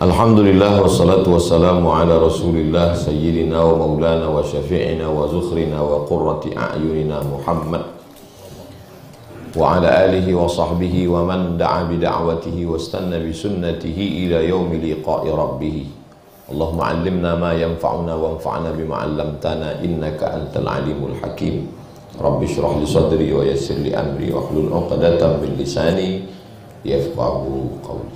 Alhamdulillah wassalatu wassalamu ala rasulillah sayyidina wa maulana wa syafi'ina wa zukhrina wa qurrati a'yunina Muhammad wa ala alihi wa sahbihi wa man da'a bida'watihi wa istanna bi sunnatihi ila yaumi liqa'i rabbih. Allahumma 'allimna ma yanfa'una wa anfa'na bima 'allamtana innaka antal alimul hakim. Rabbi shrah li sadri wa yassir li amri wa hlul 'uqdatam min lisani yafqahu qawli.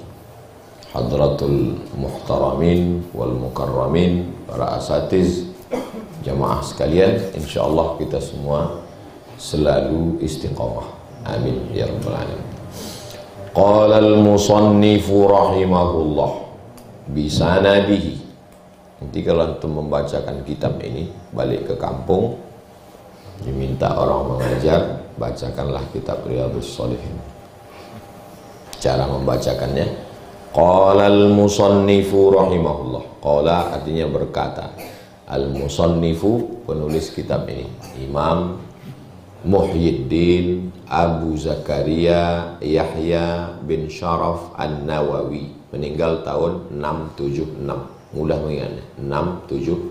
Hadratul muhtaramin wal mukarramin, para asatiz, jamaah sekalian, insyaallah kita semua selalu istiqamah. Amin ya rabbal alamin. Qala al musannifu rahimahullah bisanadihi. Nanti kalau antum membacakan kitab ini balik ke kampung, diminta orang mengajar, bacakanlah kitab Riyadhus Shalihin. Cara membacakannya, qala al-musannifu rahimahullah. Qala artinya berkata, al-musannifu penulis kitab ini, Imam Muhyiddin Abu Zakaria Yahya bin Sharaf An-Nawawi, meninggal tahun 676. Mudah mengingatnya, 676.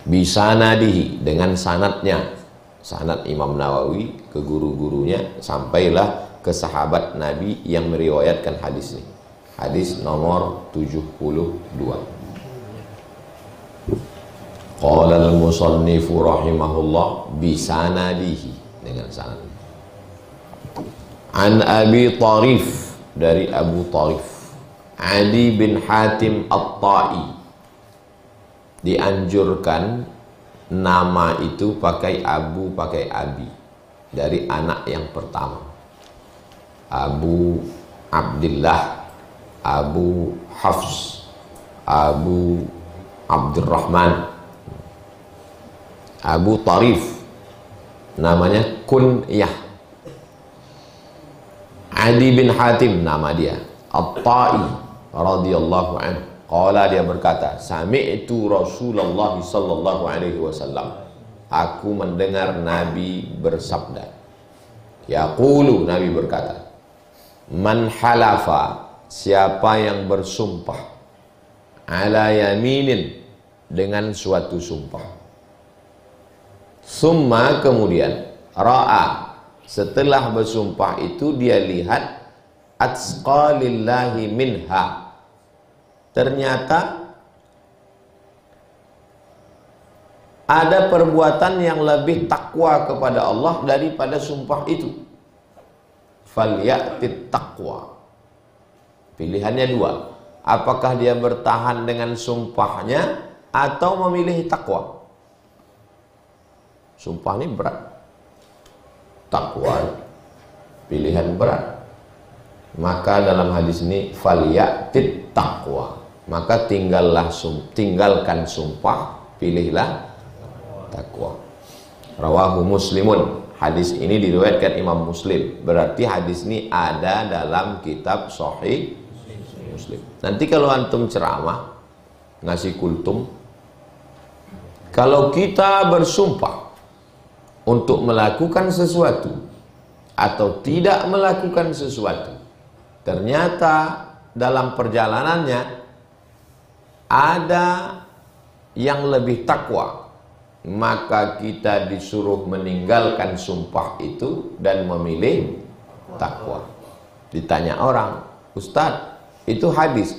Bisanadihi, dengan sanadnya, sanad Imam Nawawi ke guru-gurunya sampailah ke sahabat Nabi yang meriwayatkan hadis ini. Hadis nomor 72. Qala al-musannifu rahimahullah bisanadihi, dengan sanad. An Abi Tarif, dari Abu Tarif, Adi bin Hatim At-Ta'i. Dianjurkan nama itu pakai Abu, pakai Abi, dari anak yang pertama, Abu Abdullah, Abu Hafs, Abu Abdurrahman. Abu Tarif namanya kunyah. Adi bin Hatim nama dia. At-Ta'i radhiyallahu anhu. Qala, dia berkata, sami'tu Rasulullah sallallahu alaihi wasallam. Aku mendengar Nabi bersabda. Yaqulu, Nabi berkata, man halafa, siapa yang bersumpah, ala yaminin, dengan suatu sumpah, summa, kemudian, ra'a, setelah bersumpah itu dia lihat, atsqalillahi minha, ternyata ada perbuatan yang lebih takwa kepada Allah daripada sumpah itu. Falyatit taqwa. Pilihannya dua. Apakah dia bertahan dengan sumpahnya atau memilih takwa? Sumpah ini berat. Takwa pilihan berat. Maka dalam hadis ini falyatit taqwa. Maka tinggalkan sumpah, pilihlah takwa. Rawahu Muslimun. Hadis ini diriwayatkan Imam Muslim. Berarti hadis ini ada dalam kitab Sahih Muslim. Nanti kalau antum ceramah, ngasih kultum, kalau kita bersumpah untuk melakukan sesuatu atau tidak melakukan sesuatu, ternyata dalam perjalanannya ada yang lebih takwa, maka kita disuruh meninggalkan sumpah itu dan memilih takwa. Ditanya orang, Ustadz, itu hadis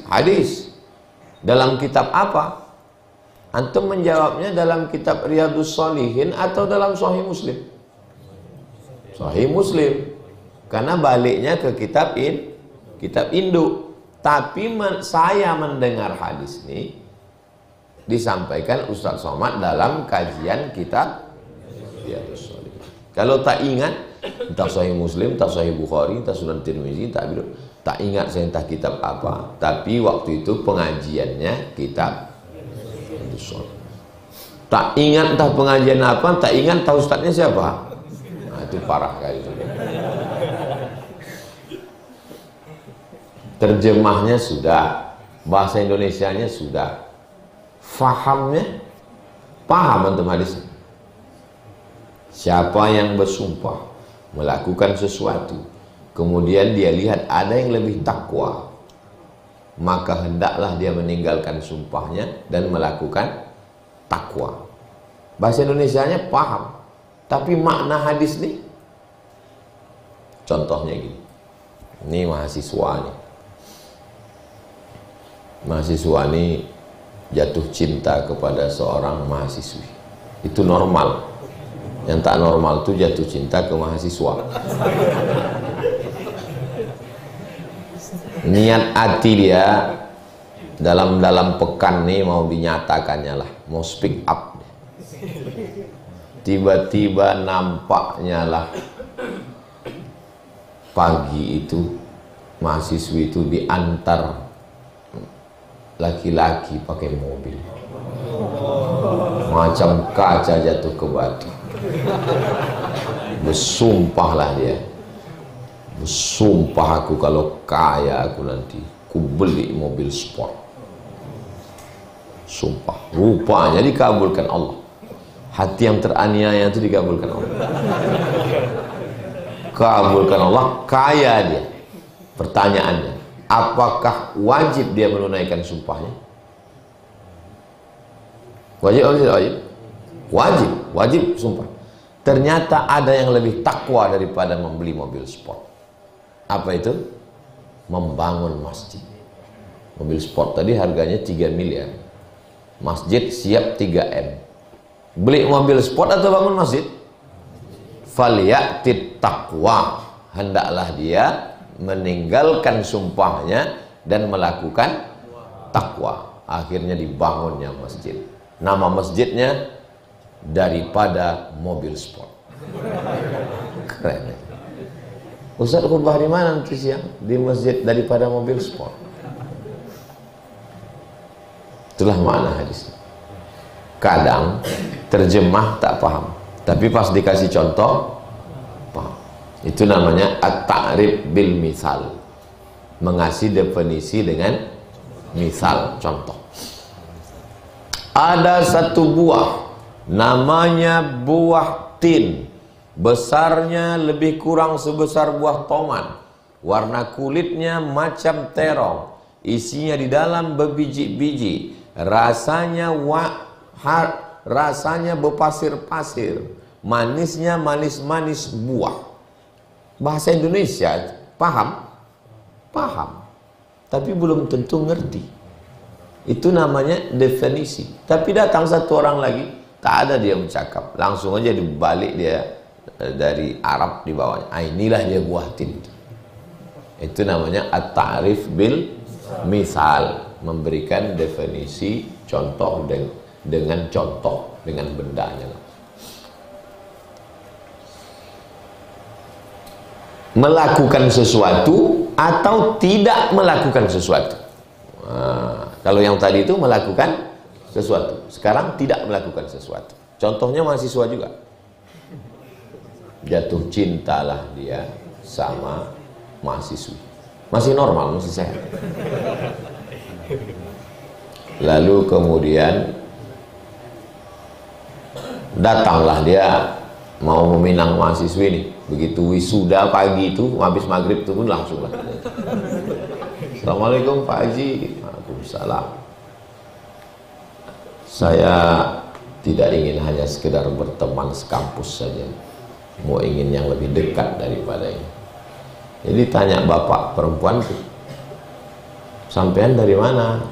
dalam kitab apa? Antum menjawabnya dalam kitab Riyadhus Shalihin atau dalam Sahih Muslim? Sahih Muslim, karena baliknya ke kitab induk. Tapi saya mendengar hadis ini disampaikan Ustaz Somad dalam kajian kitab Riyadhus Shalihin. Kalau tak ingat, entah Sahih Muslim, entah Sahih Bukhari, entah Sunan Tirmizi, tak ingat saya entah kitab apa, tapi waktu itu pengajiannya kitab Riyadhus Shalihin. Tak ingat entah pengajian apa, tak ingat entah ustadznya siapa. Nah, itu parah kali itu. Terjemahnya sudah, bahasa Indonesianya sudah, fahamnya, paham antum hadis. Siapa yang bersumpah melakukan sesuatu, kemudian dia lihat ada yang lebih takwa, maka hendaklah dia meninggalkan sumpahnya dan melakukan takwa. Bahasa Indonesianya paham, tapi makna hadis nih, contohnya gini. Ini mahasiswa nih. Mahasiswa ini jatuh cinta kepada seorang mahasiswi. Itu normal. Yang tak normal itu jatuh cinta ke mahasiswa. Niat hati dia dalam pekan nih mau dinyatakannya lah, mau speak up. Tiba-tiba nampaknya lah pagi itu mahasiswi itu diantar laki-laki pakai mobil, macam kaca jatuh ke batu. Bersumpahlah dia, bersumpah aku kalau kaya aku nanti ku beli mobil sport. Sumpah, rupanya dikabulkan Allah. Hati yang teraniaya itu dikabulkan Allah. Kabulkan Allah, kaya dia. Pertanyaannya, apakah wajib dia menunaikan sumpahnya? Wajib atau tidak wajib? Wajib, wajib sumpah. Ternyata ada yang lebih takwa daripada membeli mobil sport. Apa itu? Membangun masjid. Mobil sport tadi harganya 3 miliar. Masjid siap 3M. Beli mobil sport atau bangun masjid? Falyatit taqwa. Hendaklah dia meninggalkan sumpahnya dan melakukan takwa. Akhirnya dibangunnya masjid. Nama masjidnya daripada mobil sport. Keren. Ustaz khutbah di mana nanti siang? Di masjid daripada mobil sport. Itulah makna hadisnya. Kadang terjemah tak paham, tapi pas dikasih contoh paham. Itu namanya at-ta'rif bil misal, mengasih definisi dengan misal, contoh. Ada satu buah namanya buah tin, besarnya lebih kurang sebesar buah tomat, warna kulitnya macam terong, isinya di dalam berbiji-biji, rasanya rasanya berpasir-pasir, manisnya manis-manis buah. Bahasa Indonesia paham? Paham, tapi belum tentu ngerti. Itu namanya definisi. Tapi datang satu orang lagi, tak ada dia bercakap, langsung aja dibalik dia dari Arab di bawahnya. Inilah dia buah tin. Itu namanya at-ta'rif bil misal, memberikan definisi contoh dengan contoh, dengan bendanya. Melakukan sesuatu atau tidak melakukan sesuatu. Kalau yang tadi itu melakukan sesuatu, sekarang tidak melakukan sesuatu. Contohnya mahasiswa juga. Jatuh cintalah dia sama mahasiswi. Masih normal, masih sehat. Lalu kemudian datanglah dia mau meminang mahasiswi ini. Begitu wisuda pagi itu, habis maghrib itu pun langsung lah. Assalamualaikum Pak Haji. Waalaikumsalam. Saya tidak ingin hanya sekedar berteman sekampus saja, mau ingin yang lebih dekat daripada ini. Jadi tanya bapak perempuan, sampean dari mana?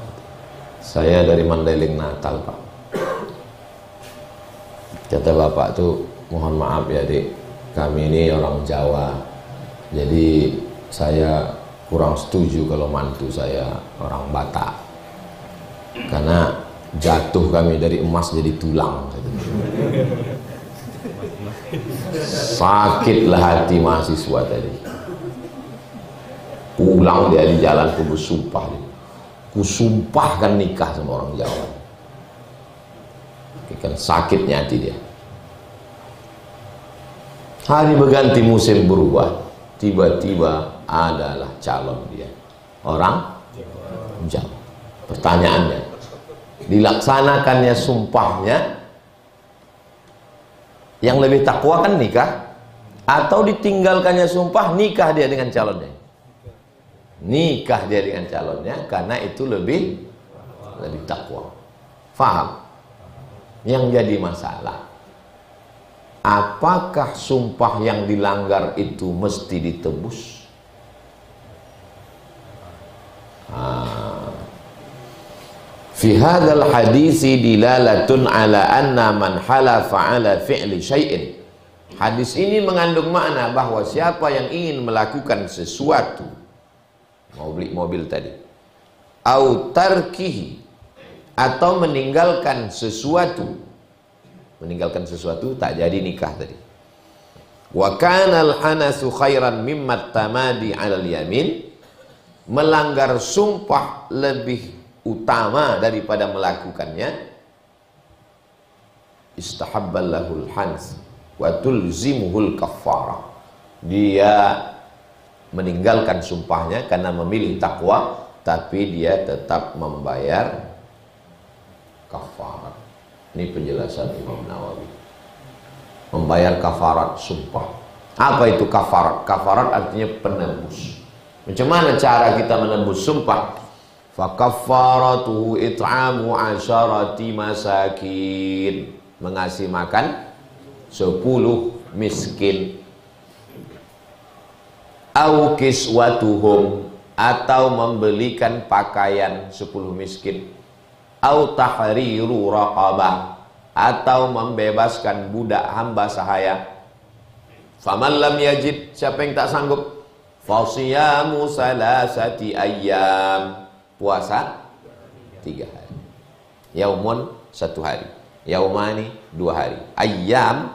Saya dari Mandailing Natal Pak. Kata bapak tuh, mohon maaf ya Dik, kami ini orang Jawa, jadi saya kurang setuju kalau mantu saya orang Batak, karena jatuh kami dari emas jadi tulang. Sakitlah hati mahasiswa tadi. Pulang dia di jalan, ku bersumpah, kusumpahkan nikah sama orang Jawa. Kan sakitnya hati dia. Hari berganti, musim berubah, tiba-tiba adalah calon dia orang Jawa. Pertanyaannya, dilaksanakannya sumpahnya yang lebih takwa kan nikah, atau ditinggalkannya sumpah nikah dia dengan calonnya? nikah dia dengan calonnya karena itu lebih takwa. Faham? Yang jadi masalah, apakah sumpah yang dilanggar itu mesti ditebus? Fi hadzal hadisi dilalatun ala anna man halafa ala fi'li syai'in. Hadis ini mengandung makna bahwa siapa yang ingin melakukan sesuatu, mau beli mobil tadi, au tarkihi, atau meninggalkan sesuatu tak jadi nikah tadi. Wa kana al-hanasu khairan mimma tamadi 'alal yamin, melanggar sumpah lebih utama daripada melakukannya. Istahabballahul hans wa tulzimuhul kafarah, dia meninggalkan sumpahnya karena memilih takwa, tapi dia tetap membayar kafarat. Ini penjelasan Imam Nawawi. Membayar kafarat sumpah. Apa itu kafarat? Kafarat artinya penebus. Macam mana cara kita menebus sumpah? Fakaffaratuhu it'amu 'asharati masakin, mengasih makan 10 miskin. Au kiswatuhum, atau membelikan pakaian 10 miskin. Au tahriru raqabah, atau membebaskan budak hamba sahaya. Faman lam yajid, siapa yang tak sanggup, fasiyamu salasati ayyam, puasa 3 hari. Yaumun 1 hari, yaumani 2 hari, ayyam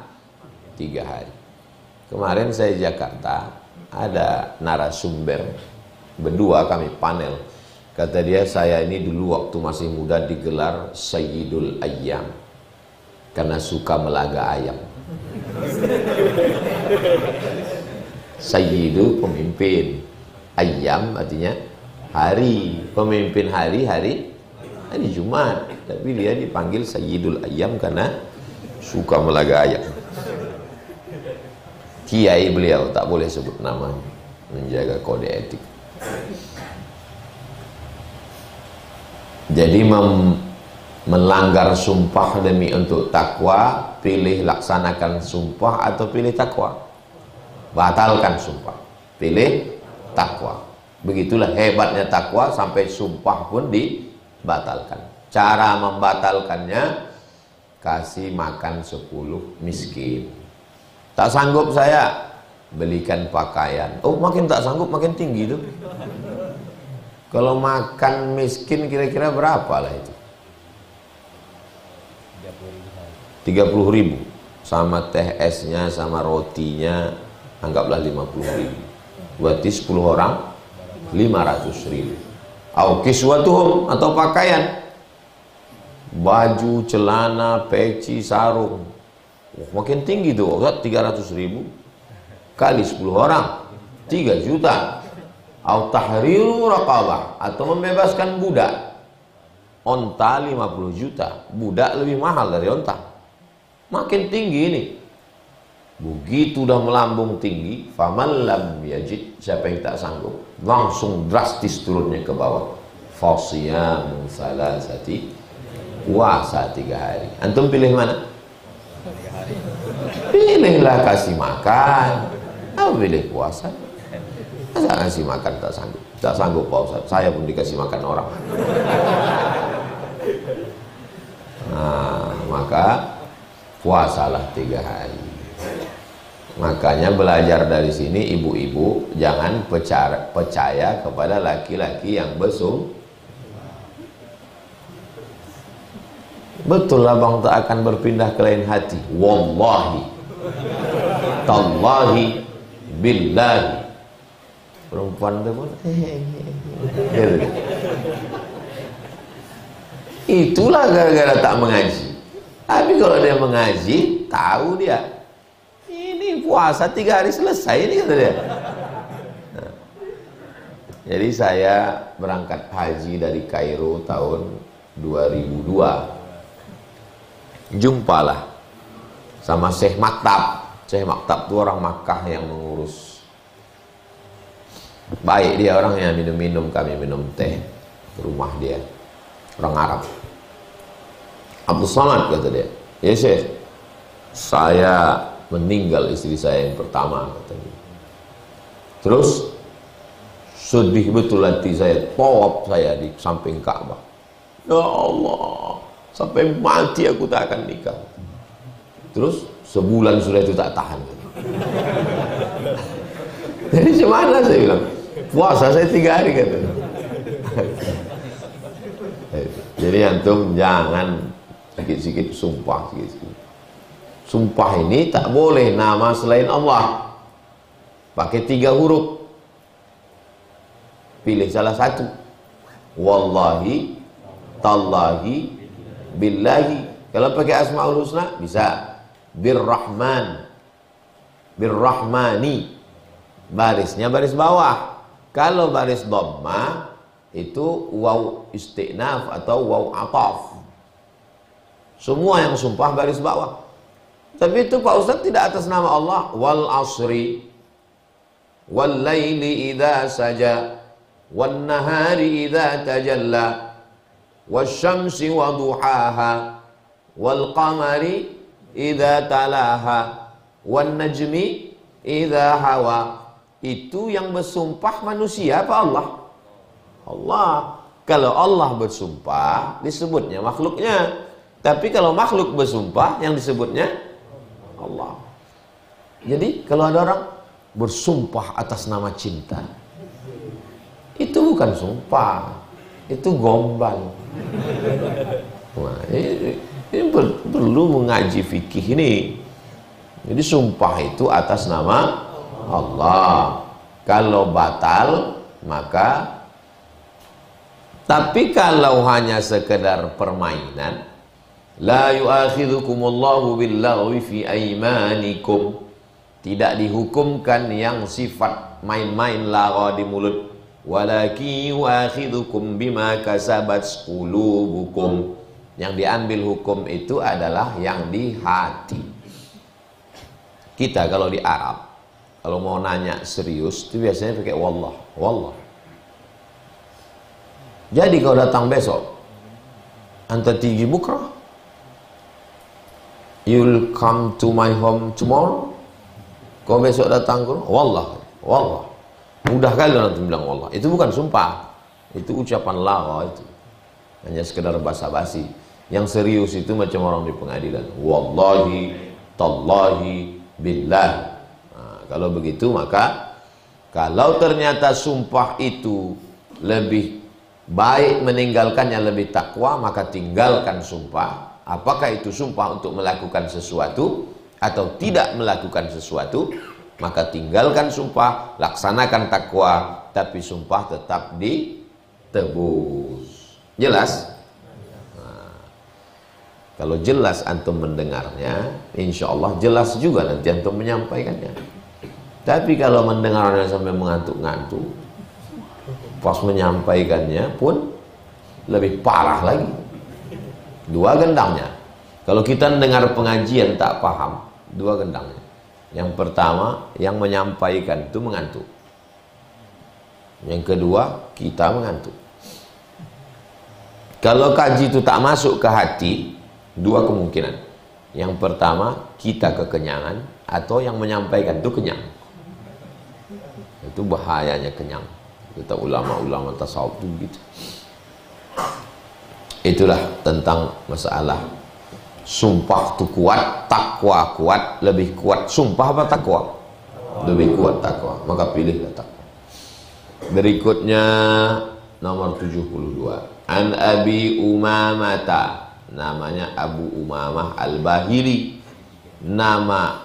3 hari. Kemarin saya di Jakarta, ada narasumber berdua, kami panel. Kata dia, saya ini dulu waktu masih muda digelar Sayyidul Ayyam karena suka melaga ayam. Sayyidu pemimpin, Ayyam artinya hari, pemimpin hari Jumat, tapi dia dipanggil Sayyidul Ayyam karena suka melaga ayam. Kiai beliau, tak boleh sebut nama, menjaga kode etik. Jadi melanggar sumpah demi untuk takwa, pilih laksanakan sumpah atau pilih takwa. Batalkan sumpah, pilih takwa. Begitulah hebatnya takwa, sampai sumpah pun dibatalkan. Cara membatalkannya, kasih makan 10 miskin. Tak sanggup saya, belikan pakaian. Oh, makin tak sanggup makin tinggi tuh. Kalau makan miskin kira-kira berapa lah itu? 30.000 sama teh esnya, sama rotinya, anggaplah 50.000. Berarti 10 orang 500.000. Au kiswatuhum, atau pakaian, baju, celana, peci, sarung. Makin tinggi tuh, 300.000 kali 10 orang 3 juta. Au tahriru raqabah, atau membebaskan budak. Onta 50 juta, budak lebih mahal dari onta. Makin tinggi ini. Begitu udah melambung tinggi, faman lam yajid, siapa yang tak sanggup, langsung drastis turunnya ke bawah. Fasiyamu salasati, puasa 3 hari. Antum pilih mana? Pilihlah kasih makan, atau pilih puasa. Masa kasih makan tak sanggup? Tak sanggup Pak Ustaz, saya pun dikasih makan orang. Nah, maka puasalah 3 hari. Makanya belajar dari sini, ibu-ibu jangan percaya kepada laki-laki yang besung. Betul abang tak akan berpindah ke lain hati. Wallahi, tallahi, billahi. Perempuan itu pun gitu. Itulah gara-gara tak mengaji. Tapi kalau dia mengaji, tahu dia ini puasa 3 hari selesai ini, kata dia. Nah, jadi saya berangkat haji dari Kairo tahun 2002. Jumpalah sama Syekh Maktab. Syekh Maktab itu orang Makkah yang mengurus Baik dia orangnya, minum-minum, kami minum teh ke rumah dia. Orang Arab. Abdul Samad kata dia, ya Syekh, saya meninggal istri saya yang pertama katanya. Terus sedih betul hati saya, tawaf saya di samping Ka'bah. Ya Allah, sampai mati aku tak akan nikah. Terus sebulan sudah itu tak tahan. Jadi gimana saya bilang? Puasa saya 3 hari katanya. Jadi antum jangan sikit-sikit sumpah, sikit-sikit. Sumpah ini tak boleh nama selain Allah. Pakai 3 huruf. Pilih salah satu. Wallahi, tallahi, billahi. Kalau pakai Asmaul Husna bisa. Birrahman, birrahmani. Barisnya baris bawah. Kalau baris dhamma itu waw isti'naf atau waw ataf. Semua yang sumpah baris bawah. Tapi itu Pak Ustaz tidak atas nama Allah. Wal asri wal laili idza saja wan nahari idza tajalla wasyamsi wa duhaha wal qamari idza talaha wan najmi idza hawa. Itu yang bersumpah manusia apa Allah? Allah. Kalau Allah bersumpah disebutnya makhluknya. Tapi kalau makhluk bersumpah yang disebutnya Allah. Jadi kalau ada orang bersumpah atas nama cinta, itu bukan sumpah, itu gombal. Nah, ini perlu mengaji fikih ini. Jadi sumpah itu atas nama Allah. Kalau batal maka, tapi kalau hanya sekedar permainan, la yu'akhidhukumullahu billaghwi fi aymanikum, tidak dihukumkan yang sifat main-main lagha di mulut, walakin yu'akhidhukum bima kasabat qulubukum, yang diambil hukum itu adalah yang di hati. Kita kalau di Arab, kalau mau nanya serius itu biasanya pakai wallah, wallah. Jadi kalau datang besok, anta tinggi bukrah, you'll come to my home tomorrow. Kau besok datang ke, wallah, wallah. Mudah kali nanti bilang wallah. Itu bukan sumpah, itu ucapan lagha itu. Hanya sekedar basa-basi. Yang serius itu macam orang di pengadilan. Wallahi, tallahi, billah. Nah, kalau begitu maka kalau ternyata sumpah itu lebih baik meninggalkannya, lebih takwa, maka tinggalkan sumpah. Apakah itu sumpah untuk melakukan sesuatu atau tidak melakukan sesuatu, maka tinggalkan sumpah, laksanakan takwa, tapi sumpah tetap ditebus. Jelas? Nah, kalau jelas antum mendengarnya, insya Allah jelas juga nanti antum menyampaikannya. Tapi kalau mendengarnya sampai mengantuk-ngantuk, pas menyampaikannya pun lebih parah lagi. 2 gendangnya. Kalau kita mendengar pengajian tak paham, 2 gendangnya. Yang pertama, yang menyampaikan itu mengantuk. Yang kedua, kita mengantuk. Kalau kaji itu tak masuk ke hati, 2 kemungkinan. Yang pertama, kita kekenyangan, atau yang menyampaikan itu kenyang. Itu bahayanya kenyang. Kita ulama-ulama tasawuf itu begitu. Itulah tentang masalah sumpah itu kuat, takwa kuat, lebih kuat sumpah apa takwa? Lebih kuat takwa, maka pilihlah takwa. Berikutnya nomor 72. An Abi Umamata, namanya Abu Umamah Al-Bahili, nama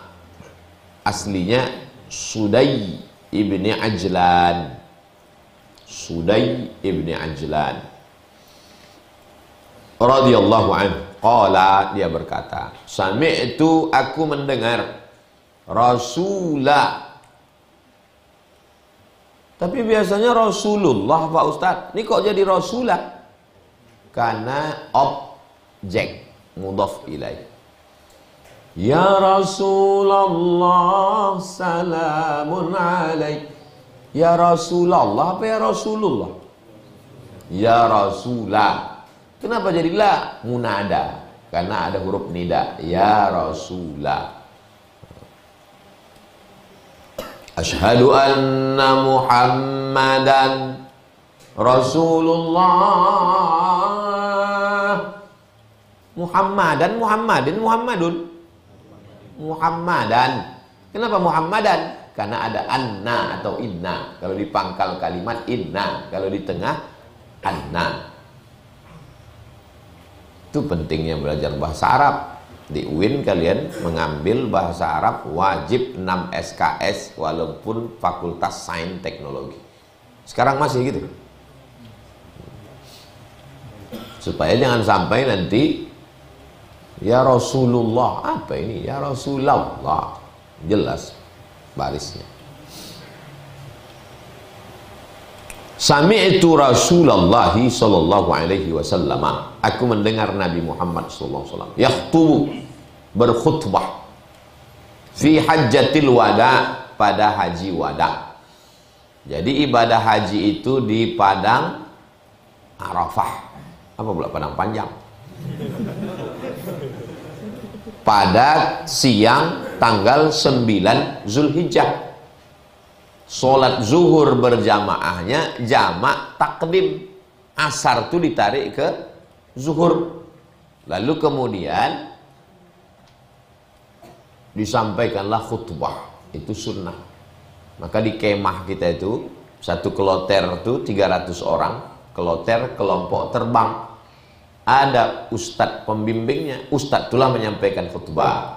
aslinya Sudai ibni Ajlan. Sudai ibni Ajlan radhiyallahu anhu, qala, dia berkata, sami'tu, aku mendengar, Rasulah. Tapi biasanya Rasulullah Pak Ustadz, ini kok jadi Rasulah? Karena objek mudhaf ilaih. Ya Rasulullah salamun alaik. Ya Rasulullah apa ya Rasulullah? Ya Rasulah. Kenapa jadi la? Munada. Karena ada huruf nida. Ya Rasulah. Asyhadu anna Muhammadan Rasulullah. Muhammadan, Muhammadan. Kenapa Muhammadan? Karena ada anna atau inna. Kalau di pangkal kalimat inna, kalau di tengah anna. Itu pentingnya belajar bahasa Arab. Di UIN kalian mengambil bahasa Arab wajib 6 SKS walaupun Fakultas Sains Teknologi. Sekarang masih gitu. Supaya jangan sampai nanti ya Rasulullah, apa ini? Ya Rasulullah. Jelas barisnya. Sami'tu Rasulullah sallallahu alaihi wasallam. Aku mendengar Nabi Muhammad sallallahu alaihi wasallam yakhutubu, berkhutbah fi hajjatil wada, pada haji wada. Jadi ibadah haji itu di padang Arafah. Apa pula padang panjang? Pada siang tanggal 9 Zulhijjah. Sholat zuhur berjamaahnya jamak takdim. Asar itu ditarik ke zuhur. Lalu kemudian disampaikanlah khutbah. Itu sunnah. Maka di kemah kita itu, satu keloter itu 300 orang. Keloter, kelompok terbang. Ada ustadz pembimbingnya. Ustadz itulah menyampaikan khutbah.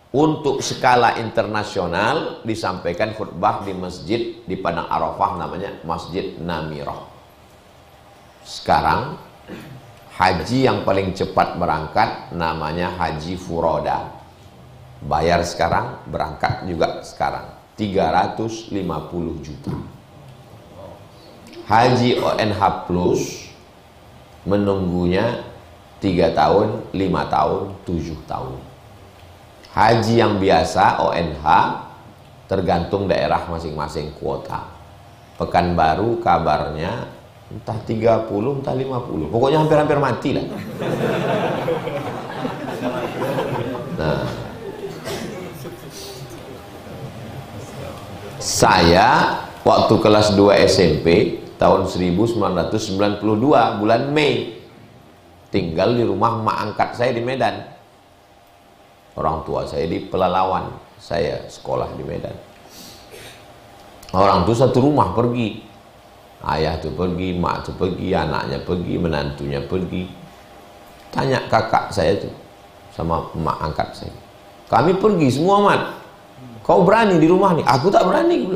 Untuk skala internasional disampaikan khutbah di masjid di Padang Arafah, namanya Masjid Namirah. Sekarang haji yang paling cepat berangkat namanya Haji Furoda. Bayar sekarang, berangkat juga sekarang. 350 juta. Haji ONH Plus menunggunya 3 tahun, 5 tahun, 7 tahun. Haji yang biasa ONH tergantung daerah masing-masing kuota. Pekanbaru kabarnya entah 30 entah 50. Pokoknya hampir-hampir mati lah. Nah, saya waktu kelas 2 SMP tahun 1992 bulan Mei tinggal di rumah mak angkat saya di Medan. Orang tua saya di Pelalawan, saya sekolah di Medan. Orang tuh satu rumah pergi. Ayah tuh pergi, mak tuh pergi, anaknya pergi, menantunya pergi. Tanya kakak saya tuh sama mak angkat saya. Kami pergi semua, Mat. Kau berani di rumah nih? Aku tak berani.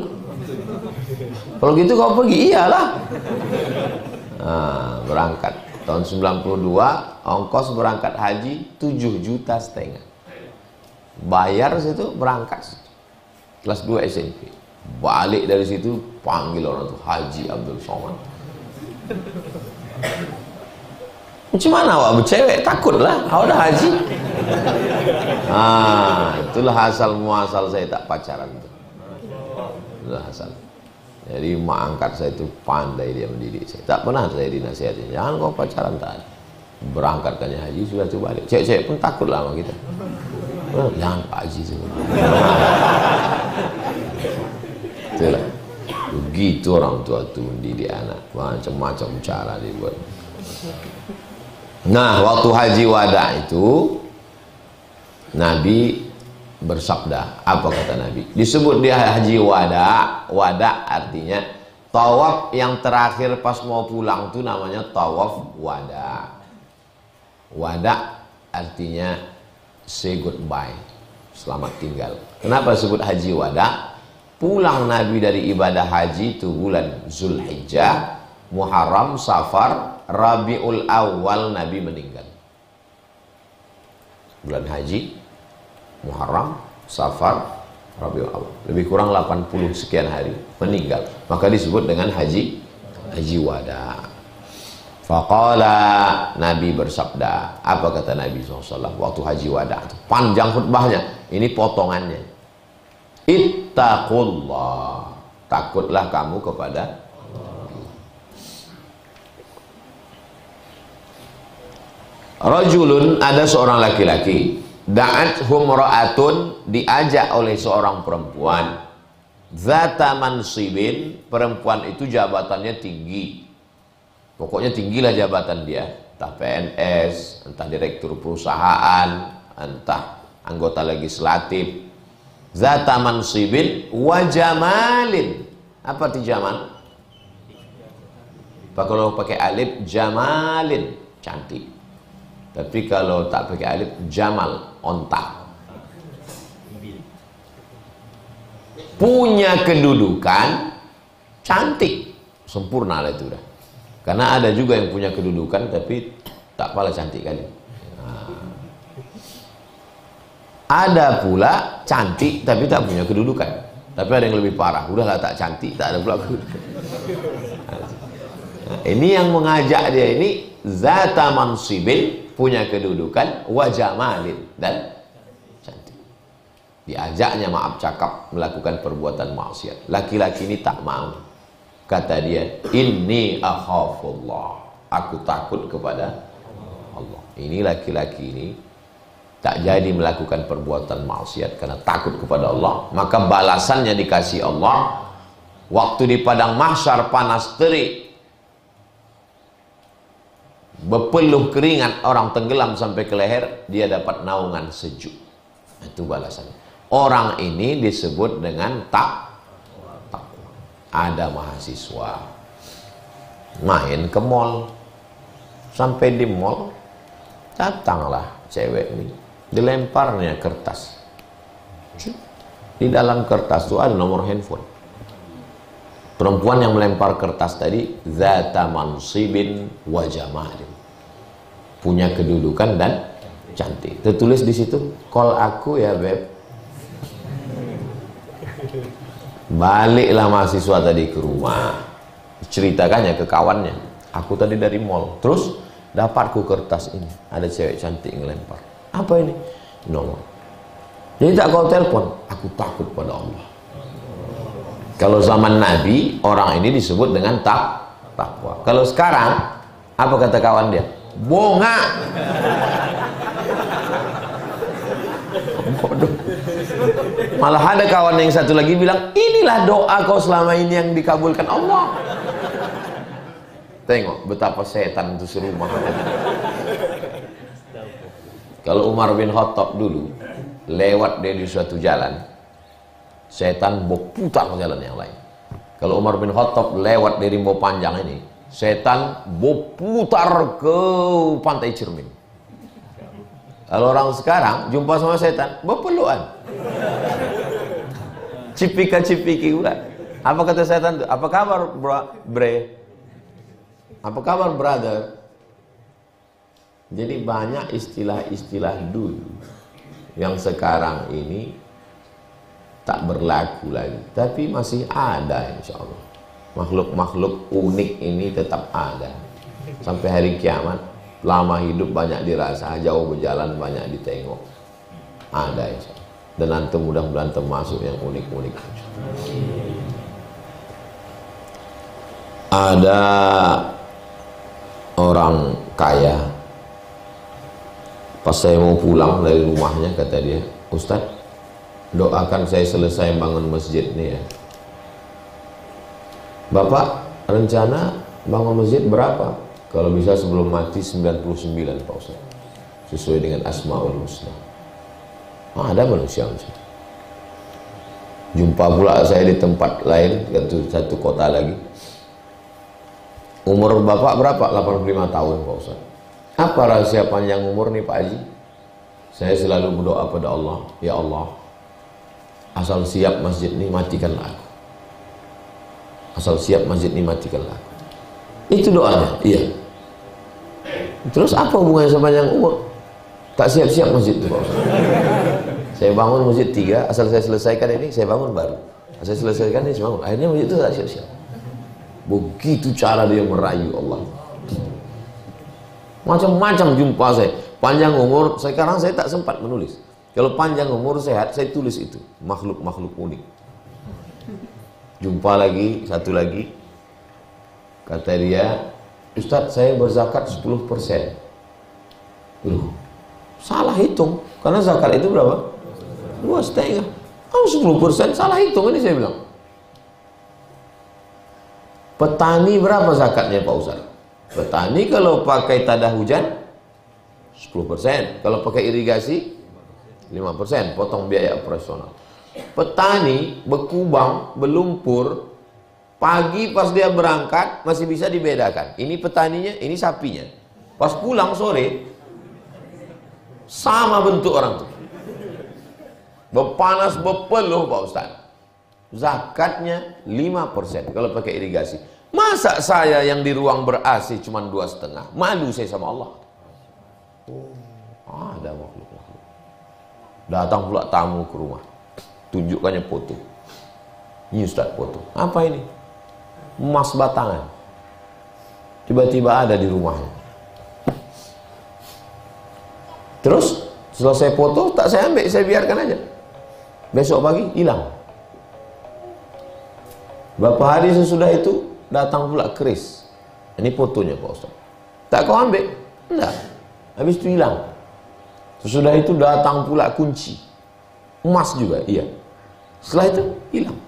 Kalau gitu kau pergi, iyalah. Nah, berangkat. Tahun 92, ongkos berangkat haji 7,5 juta. Bayar situ, berangkat kelas 2 SMP. Balik dari situ panggil orang tuh Haji Abdul Somad. Macam mana awak bercewek? Takut lah, awak dah haji. Itulah asal muasal saya tak pacaran itu. Itulah asal. Jadi mak angkat saya itu pandai dia mendidik saya. Tak pernah saya dinasihatin, jangan kau pacaran, tak ada. Berangkatkannya haji sudah tu balik. Cewek-cewek pun takut lah sama kita. Jangan Pak Haji semua. Itulah. Begitu orang tua tu mendidik anak. Macam-macam cara dibuat. Nah, waktu haji wada itu Nabi bersabda. Apa kata Nabi? Disebut dia haji wada. Wada artinya tawaf yang terakhir pas mau pulang itu namanya tawaf wada. Wada artinya say goodbye, selamat tinggal. Kenapa sebut haji wada? Pulang Nabi dari ibadah haji itu bulan Zulhijjah, Muharram, Safar, Rabiul Awal Nabi meninggal. Bulan haji, Muharram, Safar, Rabiul Awal. Lebih kurang 80 sekian hari meninggal. Maka disebut dengan haji wada. Faqala, Nabi bersabda. Apa kata Nabi SAW waktu haji wada? Panjang khutbahnya. Ini potongannya. Ittaqullah. Takutlah kamu kepada rajulun, ada seorang laki-laki, da'athum ra'atun, diajak oleh seorang perempuan, zata mansibin, perempuan itu jabatannya tinggi, pokoknya tinggilah jabatan dia, entah PNS, entah direktur perusahaan, entah anggota legislatif. Zata mansibin wa jamalin. Apa itu jamal? Kalau pakai alif, jamalin, cantik. Tapi kalau tak pakai alif, jamal, onta. Punya kedudukan, cantik, sempurna lah itu dah. Karena ada juga yang punya kedudukan tapi tak pala cantik kali. Ada pula cantik tapi tak punya kedudukan. Tapi ada yang lebih parah, udahlah tak cantik, tak ada pula kedudukan. Nah, ini yang mengajak dia ini zata mansibin, punya kedudukan, wa jamalin, dan cantik. Diajaknya maaf cakap melakukan perbuatan maksiat. Laki-laki ini tak mau. Kata dia, inni akhafullah, aku takut kepada Allah. Ini laki-laki ini tak jadi melakukan perbuatan maksiat karena takut kepada Allah, maka balasannya dikasih Allah. Waktu di padang mahsyar panas terik, berpeluh keringat, orang tenggelam sampai ke leher, dia dapat naungan sejuk. Itu balasannya. Orang ini disebut dengan takwa. Ada mahasiswa main ke mall, sampai di mall datanglah cewek ini, dilemparnya kertas. Di dalam kertas itu ada nomor handphone. Perempuan yang melempar kertas tadi zata mansibin wa jamalin, punya kedudukan dan cantik. Tertulis di situ, call aku ya beb. Baliklah mahasiswa tadi ke rumah, ceritakannya ke kawannya, aku tadi dari mall, terus dapatku kertas ini, ada cewek cantik ngelempar. Apa ini? Nomor. Jadi tak kau telepon, aku takut pada Allah. Kalau zaman Nabi, orang ini disebut dengan takwa. Kalau sekarang, apa kata kawan dia? Bonga. Bodoh. Malah ada kawan yang satu lagi bilang, inilah doa kau selama ini yang dikabulkan Allah. Tengok betapa setan itu serumah. Kalau Umar bin Khattab dulu lewat dia di suatu jalan, setan berputar ke jalan yang lain. Kalau Umar bin Khattab lewat dari Rimbo Panjang ini, setan berputar ke Pantai Cermin. Kalau orang sekarang jumpa sama setan, berpelukan. Cipika-cipiki pula. Apa kata setan itu? Apa kabar bre? Apa kabar brother? Jadi banyak istilah-istilah dulu yang sekarang ini tak berlaku lagi, tapi masih ada insya Allah. Makhluk-makhluk unik ini tetap ada sampai hari kiamat. Lama hidup banyak dirasa, jauh berjalan banyak ditengok. Ada insya Allah. Dan antum mudah-mudahan termasuk yang unik-unik. Ada orang kaya, pas saya mau pulang dari rumahnya, kata dia, Ustadz, doakan saya selesai bangun masjid nih ya. Bapak rencana bangun masjid berapa? Kalau bisa sebelum mati 99 Pak Ustaz, sesuai dengan Asmaul Husna. Ada manusia. Jumpa pula saya di tempat lain, satu kota lagi. Umur bapak berapa? 85 tahun Pak Ustaz. Apa rahasia panjang umur nih Pak Haji? Saya selalu berdoa pada Allah, ya Allah, asal siap masjid ini matikanlah aku. Asal siap masjid ini matikanlah aku. Itu doanya. Iya. Terus apa hubungannya sama panjang umur? Tak siap-siap masjid itu Pak Ustaz. Saya bangun masjid 3, asal saya selesaikan ini saya bangun baru. Saya selesaikan ini saya bangun. Akhirnya masjid itu tak siap-siap. Begitu cara dia merayu Allah. Macam-macam jumpa saya. Panjang umur, sekarang saya tak sempat menulis. Kalau panjang umur sehat, saya tulis itu. Makhluk-makhluk unik. Jumpa lagi, satu lagi. Kata dia, Ustadz saya berzakat 10%. Loh, salah hitung. Karena zakat itu berapa? 2,5. Kamu 10% salah hitung ini saya bilang. Petani berapa zakatnya Pak Ustaz? Petani kalau pakai tada hujan 10%. Kalau pakai irigasi 5%, potong biaya operasional. Petani berkubang, berlumpur, pagi pas dia berangkat masih bisa dibedakan. Ini petaninya, ini sapinya. Pas pulang sore sama bentuk orang tuh. Berpanas berpeluh Pak Ustaz. Zakatnya 5% kalau pakai irigasi. Masa saya yang di ruang ber-AC cuma 2,5? Malu saya sama Allah. Ada makhluk-makhluk. Datang pula tamu ke rumah. Tunjukkannya foto. Ini Ustaz foto. Apa ini? Emas batangan. Tiba-tiba ada di rumahnya. Terus selesai foto, tak saya ambil, saya biarkan aja. Besok pagi hilang. Beberapa hari sesudah itu datang pula keris. Ini fotonya Pak Ustaz. Tak kau ambil? Enggak. Habis itu hilang. Sesudah itu datang pula kunci. Emas juga, iya. Setelah itu hilang.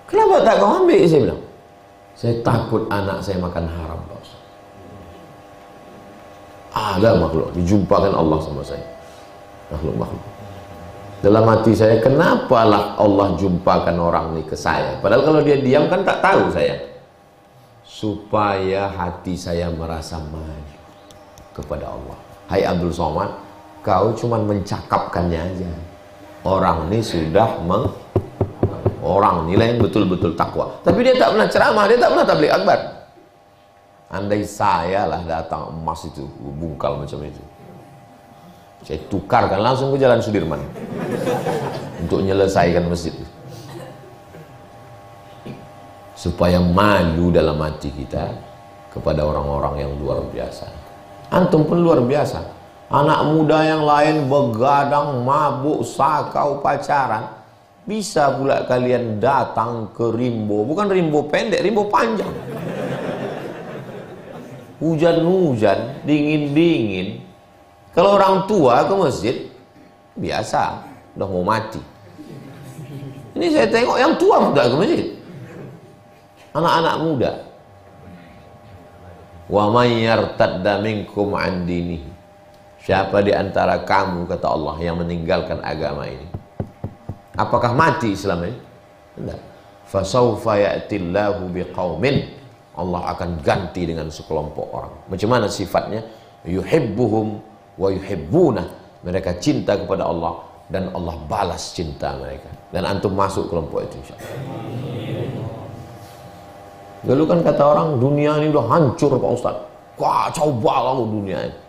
Kenapa tak kau ambil? Saya bilang. Saya takut anak saya makan haram Pak Ustaz. Ada makhluk, dijumpakan Allah sama saya. Makhluk-makhluk. Dalam hati saya, kenapalah Allah jumpakan orang ini ke saya? Padahal kalau dia diam kan tak tahu saya. Supaya hati saya merasa malu kepada Allah. Hai Abdul Somad, kau cuma mencakapkannya aja. Orang ini sudah orang nilai yang betul-betul takwa. Tapi dia tak pernah ceramah, dia tak pernah tabligh akbar. Andai saya lah datang emas itu, bungkal macam itu, saya tukarkan langsung ke Jalan Sudirman untuk menyelesaikan masjid, supaya malu dalam hati kita kepada orang-orang yang luar biasa. Antum pun luar biasa. Anak muda yang lain begadang, mabuk, sakau, pacaran. Bisa pula kalian datang ke rimbo. Bukan rimbo pendek, rimbo panjang. Hujan-hujan, dingin-dingin. Kalau orang tua ke masjid, biasa, udah mau mati. Ini saya tengok yang tua udah ke masjid. Anak-anak muda. Wa may yartadda minkum an dinihi. Siapa di antara kamu, kata Allah, yang meninggalkan agama ini? Apakah mati Islam ini? Tidak. Fasawfa ya'tillahu biqaumin. Allah akan ganti dengan sekelompok orang. Macam mana sifatnya? Yuhibbuhum wa yuhibbuna. Mereka cinta kepada Allah dan Allah balas cinta mereka. Dan antum masuk kelompok itu insyaallah. Dulu kan kata orang, dunia ini udah hancur Pak Ustaz. Kacau balau dunia ini.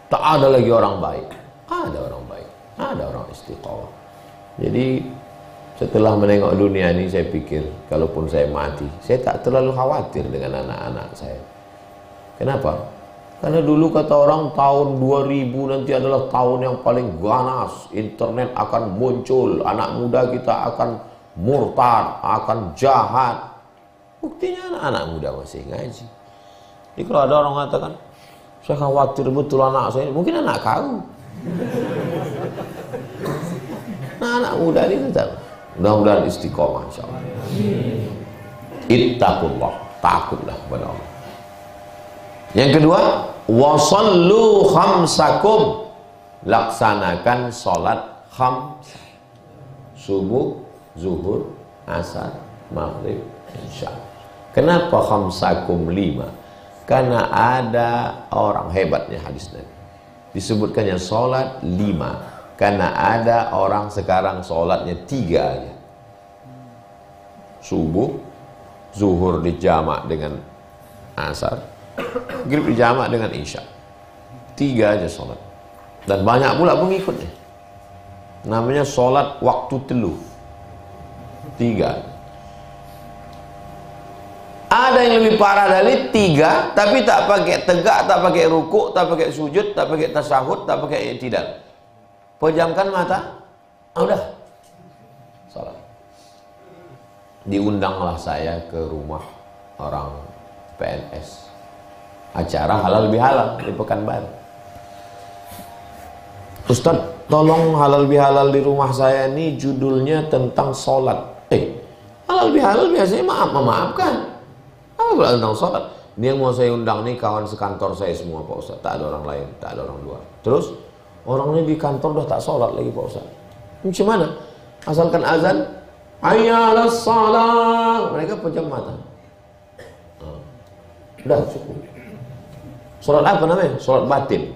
Tak ada lagi orang baik. Ada orang baik. Ada orang istiqomah. Jadi setelah menengok dunia ini, saya pikir kalaupun saya mati, saya tak terlalu khawatir dengan anak-anak saya. Kenapa? Karena dulu kata orang tahun 2000 nanti adalah tahun yang paling ganas. Internet akan muncul, anak muda kita akan murtad, akan jahat. Buktinya anak-anak muda masih ngaji. Jadi kalau ada orang mengatakan, saya khawatir betul anak saya, mungkin anak kau. Nah, anak muda ini tetap mudah-mudahan istiqomah insyaallah. Ittaqullah, takutlah kepada Allah. Yang kedua, wasallu khamsakum, laksanakan salat khams. Subuh, zuhur, asar, maghrib, isya. Kenapa khamsakum 5? Karena ada orang, hebatnya hadis Nabi, disebutkannya salat 5. Karena ada orang sekarang sholatnya 3 aja. Subuh, zuhur dijamak dengan asar, maghrib dijamak dengan isya. 3 aja sholat. Dan banyak pula pengikutnya. Namanya sholat waktu teluh. 3. Ada yang lebih parah dari 3, tapi tak pakai tegak, tak pakai rukuk, tak pakai sujud, tak pakai tasyahud, tak pakai i'tidal. Pejamkan mata, udah salat. diundanglah saya ke rumah orang PNS, acara halal bihalal di Pekanbaru. Ustaz, tolong halal bihalal di rumah saya ini judulnya tentang sholat. Halal bihalal biasanya maafkan. Apa pula tentang sholat? Ini yang mau saya undang nih kawan sekantor saya semua Pak Ustaz. Tak ada orang lain, tak ada orang luar. Terus orangnya di kantor udah tak sholat lagi Pak Ustaz. Gimana? Asalkan azan, hayya 'alas shalah, mereka pejam mata. Udah cukup. Sholat apa namanya? Sholat batin.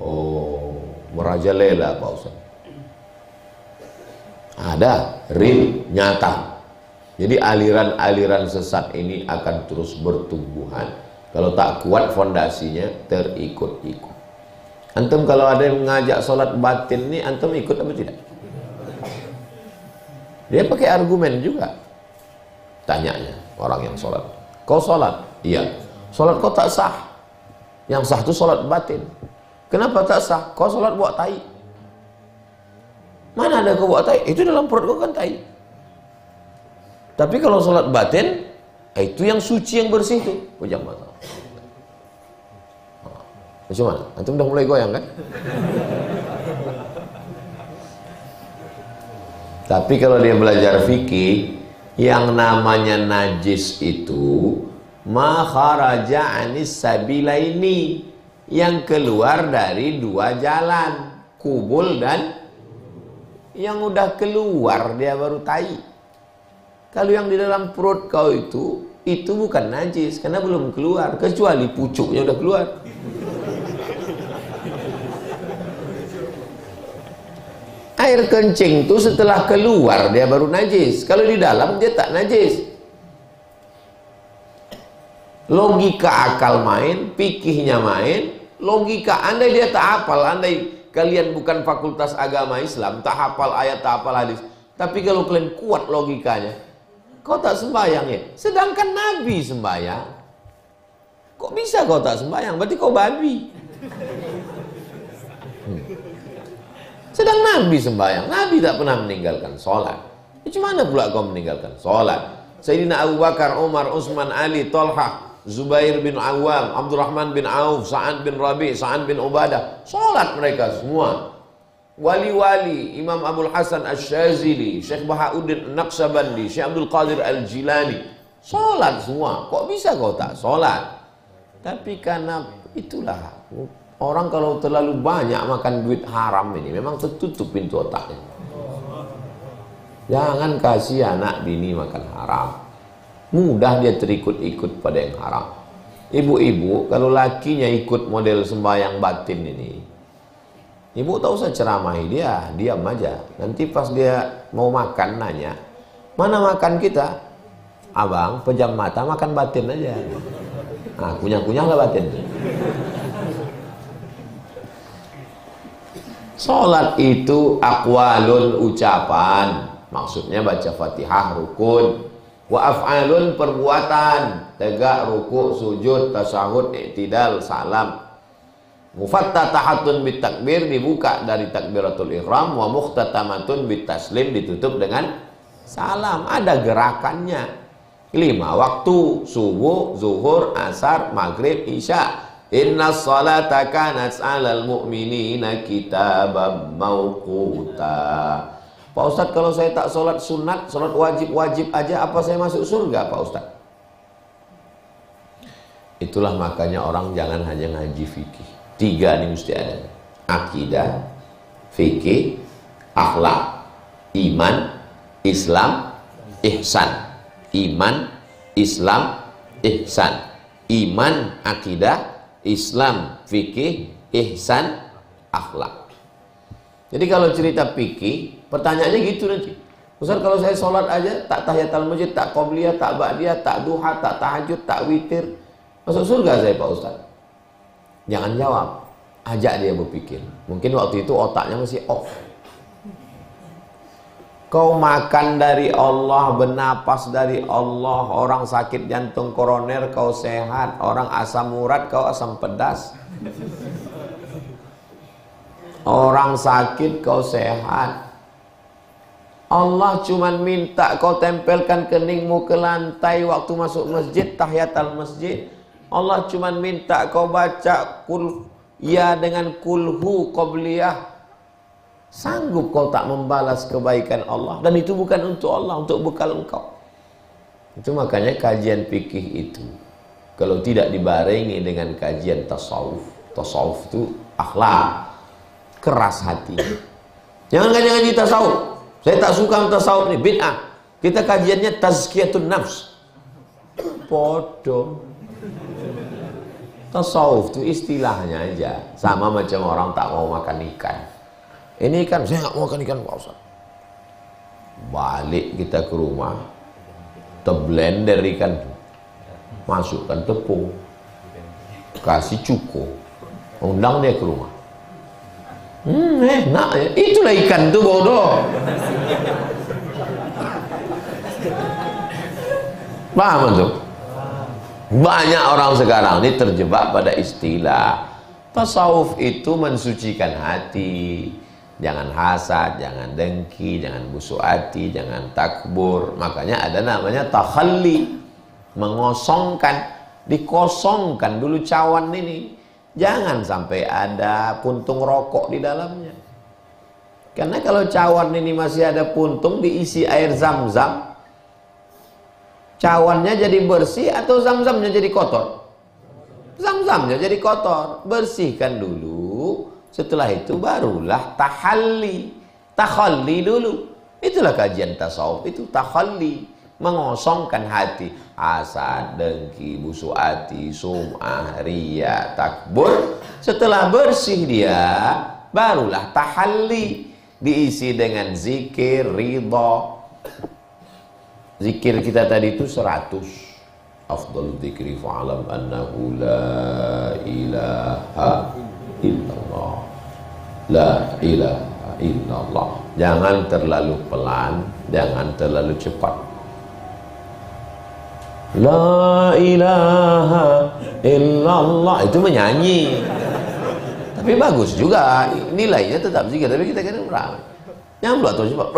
Oh, merajalela Pak Ustaz. Ada real, nyata. Jadi aliran-aliran sesat ini akan terus bertumbuhan. Kalau tak kuat fondasinya, terikut-ikut. Antum kalau ada yang mengajak sholat batin ini, antum ikut apa tidak? Dia pakai argumen juga. Tanyanya orang yang sholat, kau sholat? Iya. Sholat kau tak sah. Yang sah itu sholat batin. Kenapa tak sah? Kau sholat buat tai. Mana ada kau buat tai? Itu dalam perut kau kan tai. Tapi kalau sholat batin, itu yang suci, yang bersih itu. Pejam mata. Macam mana? Antum udah mulai goyang kan? Tapi kalau dia belajar fikih, yang namanya najis itu ma kharaja anis sabilaini, yang keluar dari dua jalan, kubul dan yang udah keluar dia baru tai. Kalau yang di dalam perut kau itu bukan najis karena belum keluar, kecuali pucuknya udah keluar. Air kencing itu setelah keluar dia baru najis. Kalau di dalam dia tak najis. Logika akal main, fikihnya main. Logika andai dia tak hafal, andai kalian bukan fakultas agama Islam, tak hafal ayat, tak hafal hadis. Tapi kalau kalian kuat logikanya, kau tak sembahyang ya? Sedangkan Nabi sembahyang. Kok bisa kau tak sembahyang? Berarti kau babi. Sedang Nabi sembahyang. Nabi tak pernah meninggalkan sholat. Macam mana pula kau meninggalkan sholat? Sayyidina Abu Bakar, Umar, Utsman, Ali, Talha, Zubair bin Awam, Abdurrahman bin Auf, Sa'ad bin Rabi', Sa'ad bin Ubadah, sholat mereka semua. Wali-wali, Imam Abdul Hasan Asy-Syadzili, Syekh Bahauddin Naqsabandi, Syekh Abdul Qadir Al-Jilani, sholat semua. Kok bisa kau tak sholat? Tapi karena itulah, orang kalau terlalu banyak makan duit haram ini, memang tertutup pintu otaknya. Jangan kasih anak bini makan haram. Mudah dia terikut-ikut pada yang haram. Ibu-ibu, kalau lakinya ikut model sembahyang batin ini, ibu tak usah ceramahi dia, diam aja. Nanti pas dia mau makan nanya, mana makan kita? Abang, pejam mata makan batin aja. Nah, kunyah-kunyah lah batin. Sholat itu aqwalun, ucapan. Maksudnya baca Fatihah, rukun. Wa af'alun, perbuatan. Tegak, ruku, sujud, tasyahud, i'tidal, salam. Mufattatahatun bitakbir, dibuka dari takbiratul ihram. Wa mukhtatamatun bitaslim, ditutup dengan salam. Ada gerakannya. 5 waktu, subuh, zuhur, asar, maghrib, isya. Inna salata kanat 'alal mu'minina kitaban mauquta. Pak Ustadz, kalau saya tak sholat sunat, sholat wajib-wajib aja, apa saya masuk surga Pak Ustadz? Itulah makanya orang jangan hanya ngaji fikih. 3 nih mesti ada. Akidah, fikih, akhlak, iman, Islam, ihsan. Iman, Islam, ihsan. Iman, akidah, Islam, fikih, ihsan, akhlak. Jadi kalau cerita fikih, pertanyaannya gitu nanti. Ustaz, kalau saya sholat aja, tak tahiyatul masjid, tak qobliyah, tak ba'diyah, tak duha, tak tahajud, tak witir, masuk surga saya Pak Ustaz? Jangan jawab, ajak dia berpikir. Mungkin waktu itu otaknya masih off. Kau makan dari Allah, bernapas dari Allah. Orang sakit jantung koroner kau sehat. Orang asam urat kau asam pedas. Orang sakit kau sehat. Allah cuman minta kau tempelkan keningmu ke lantai waktu masuk masjid, tahiyatul masjid. Allah cuman minta kau baca kul ya dengan kulhu qabliyah. Sanggup kau tak membalas kebaikan Allah, dan itu bukan untuk Allah, untuk bekal engkau. Itu makanya kajian fikih itu kalau tidak dibarengi dengan kajian tasawuf, tasawuf itu akhlak, keras hati. Jangan ngaji tasawuf. Saya tak suka tasawuf ini, bid'ah. Kita kajiannya tazkiyatun nafs. Bodoh. Tasawuf itu istilahnya aja. Sama macam orang tak mau makan ikan. Ini ikan, saya nggak mau makan ikan, Pak Ustaz. Balik kita ke rumah, blender ikan, masukkan tepung, kasih cuko, undang dia ke rumah. Enak ya. Itulah ikan tuh, bodoh. Paham tuh? Banyak orang sekarang ini terjebak pada istilah. Tasawuf itu mensucikan hati. Jangan hasad, jangan dengki, jangan busuk hati, jangan takbur. Makanya ada namanya takhalli, mengosongkan, dikosongkan dulu cawan ini. Jangan sampai ada puntung rokok di dalamnya. Karena kalau cawan ini masih ada puntung, diisi air zam-zam, cawannya jadi bersih atau zam-zamnya jadi kotor? Zam-zamnya jadi kotor. Bersihkan dulu, setelah itu barulah tahalli. Takhalli dulu. Itulah kajian tasawuf, itu takhalli, mengosongkan hati. Hasad, dengki, busuk hati, sum'ah, riya, takbur. Setelah bersih dia, barulah tahalli, diisi dengan zikir, ridha. Zikir kita tadi itu 100. Afdal dzikri fa'alam annahu la ilaha illallah. La ilaha illallah. Jangan terlalu pelan, jangan terlalu cepat. La ilaha illallah, itu menyanyi. Tapi bagus juga, nilainya tetap zikir, tapi kita kira berapa? Nyamblak terus cepat.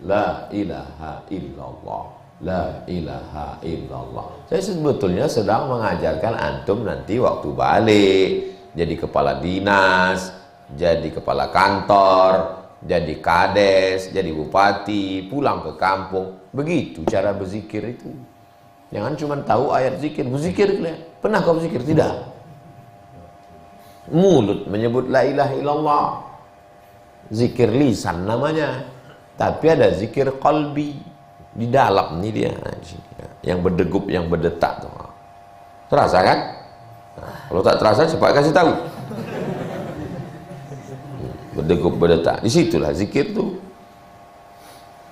La ilaha illallah. La ilaha illallah. Saya sebetulnya sedang mengajarkan antum nanti waktu balik jadi kepala dinas, jadi kepala kantor, jadi kades, jadi bupati, pulang ke kampung. Begitu cara berzikir itu. Jangan cuma tahu ayat zikir, berzikir kalian. Pernah kau berzikir? Tidak. Mulut menyebut la ilaha illallah, zikir lisan namanya. Tapi ada zikir qalbi, di dalam ini dia, yang berdegup, yang berdetak tuh. Terasa kan? Nah, kalau tak terasa cepat kasih tahu. Berdegup, berdetak, disitulah zikir tuh.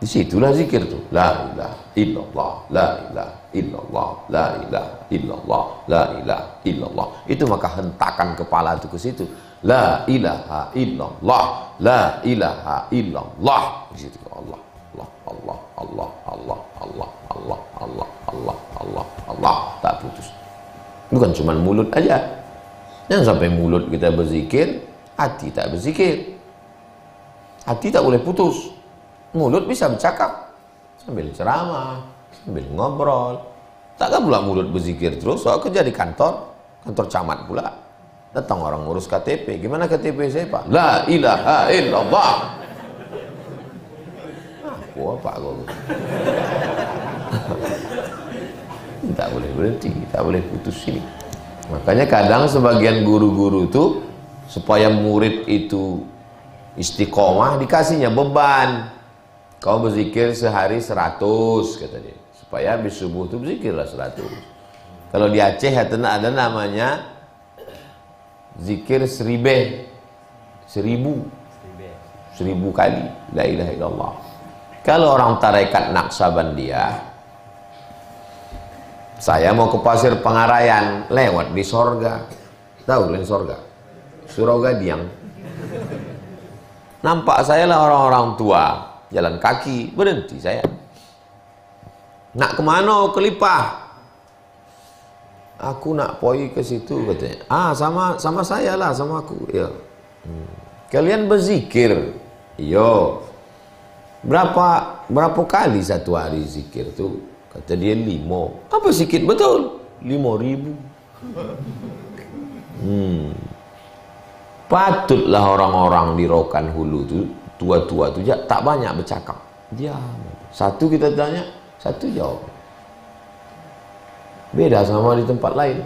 Disitulah zikir tuh. La ilaha illallah, la ilaha illallah, la ilaha illallah, la ilaha illallah. Itu maka hentakan kepala itu ke situ. La ilaha illallah, la ilaha illallah. Di situ Allah, Allah, Allah, Allah, Allah, Allah, Allah, Allah, Allah, Allah, Allah. Tak putus. Bukan cuma mulut aja. Jangan sampai mulut kita berzikir, hati tak berzikir. Hati tak boleh putus. Mulut bisa bercakap sambil ceramah, sambil ngobrol. Takkan pula mulut berzikir terus. Soal kerja di kantor, kantor camat pula. Datang orang ngurus KTP. Gimana KTP saya, Pak? La ilaha illallah. Apa kau? Tak boleh berhenti, tak boleh putus ini. Makanya kadang sebagian guru-guru itu supaya murid itu istiqomah dikasihnya beban. Kau berzikir sehari 100 kata dia. Supaya habis subuh itu berzikirlah 100. Kalau di Aceh ada namanya zikir 1000 kali la ilaha illallah. Kalau orang tarekat Naqsabandiyah, saya mau ke Pasir Pengarayan, lewat di Sorga. Tahu kan Sorga? Surogadiang. Nampak saya lah orang-orang tua jalan kaki, berhenti saya. Nak kemana? Ke Lipah. Aku nak poi ke situ katanya. Ah, sama saya lah, sama aku. Ya. Kalian berzikir. Yo. Berapa kali satu hari zikir tuh? Kata dia 5. Apa sikit betul? 5.000. Patutlah orang-orang di Rokan Hulu tuh, tua-tua tuh tak banyak bercakap. Diam. Satu kita tanya, satu jawab. Beda sama di tempat lain.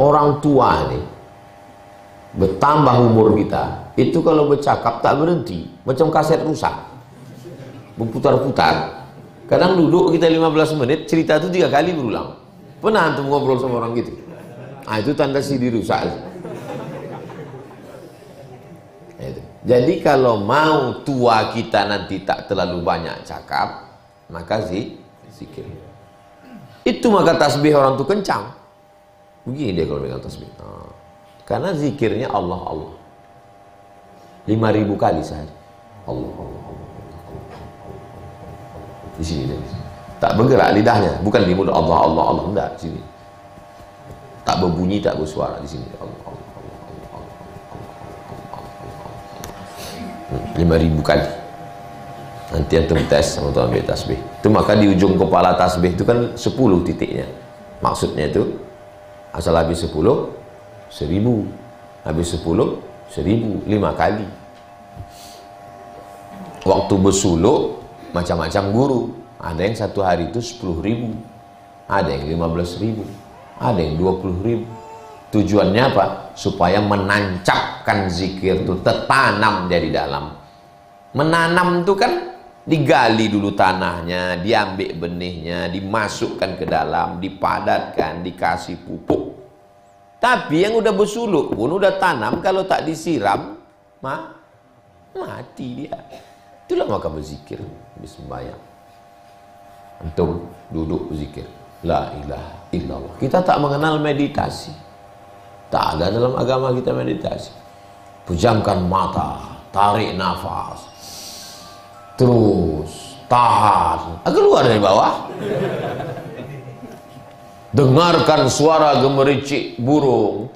Orang tua nih, bertambah umur kita, itu kalau bercakap tak berhenti, macam kaset rusak, berputar-putar. Kadang duduk kita 15 menit, cerita itu 3 kali berulang. Pernah antum ngobrol sama orang gitu? Ah, itu tanda CD rusak. Itu. Jadi kalau mau tua kita nanti tak terlalu banyak cakap, maka zikir. Itu maka tasbih orang tuh kencang. Begini dia kalau pegang tasbih. Nah, karena zikirnya Allah Allah. 5.000 kali sehari. Allah Allah Allah. Di sini dia. Tak bergerak lidahnya, bukan di mulut Allah Allah Allah, enggak di sini. Tak berbunyi, tak bersuara di sini. Allah Allah Allah Allah. 5.000 kali. Nanti antum tes sama tuan ambil tasbih. Itu maka di ujung kepala tasbih itu kan 10 titiknya. Maksudnya itu asal habis 10, 1.000. Habis 10, 1.000. 5 kali. Waktu bersuluk macam-macam guru. Ada yang satu hari itu 10.000. Ada yang 15.000. Ada yang 20.000. Tujuannya apa? Supaya menancapkan zikir itu tertanam dari dalam. Menanam itu kan digali dulu tanahnya, diambil benihnya, dimasukkan ke dalam, dipadatkan, dikasih pupuk. Tapi yang udah bersuluk pun udah tanam, kalau tak disiram mati dia. Itulah maka berzikir, bersembahyang. Antum duduk berzikir, la ilaha illallah. Kita tak mengenal meditasi. Tak ada dalam agama kita meditasi. Pejamkan mata, tarik nafas, terus tahan, keluar dari bawah. Dengarkan suara gemericik burung,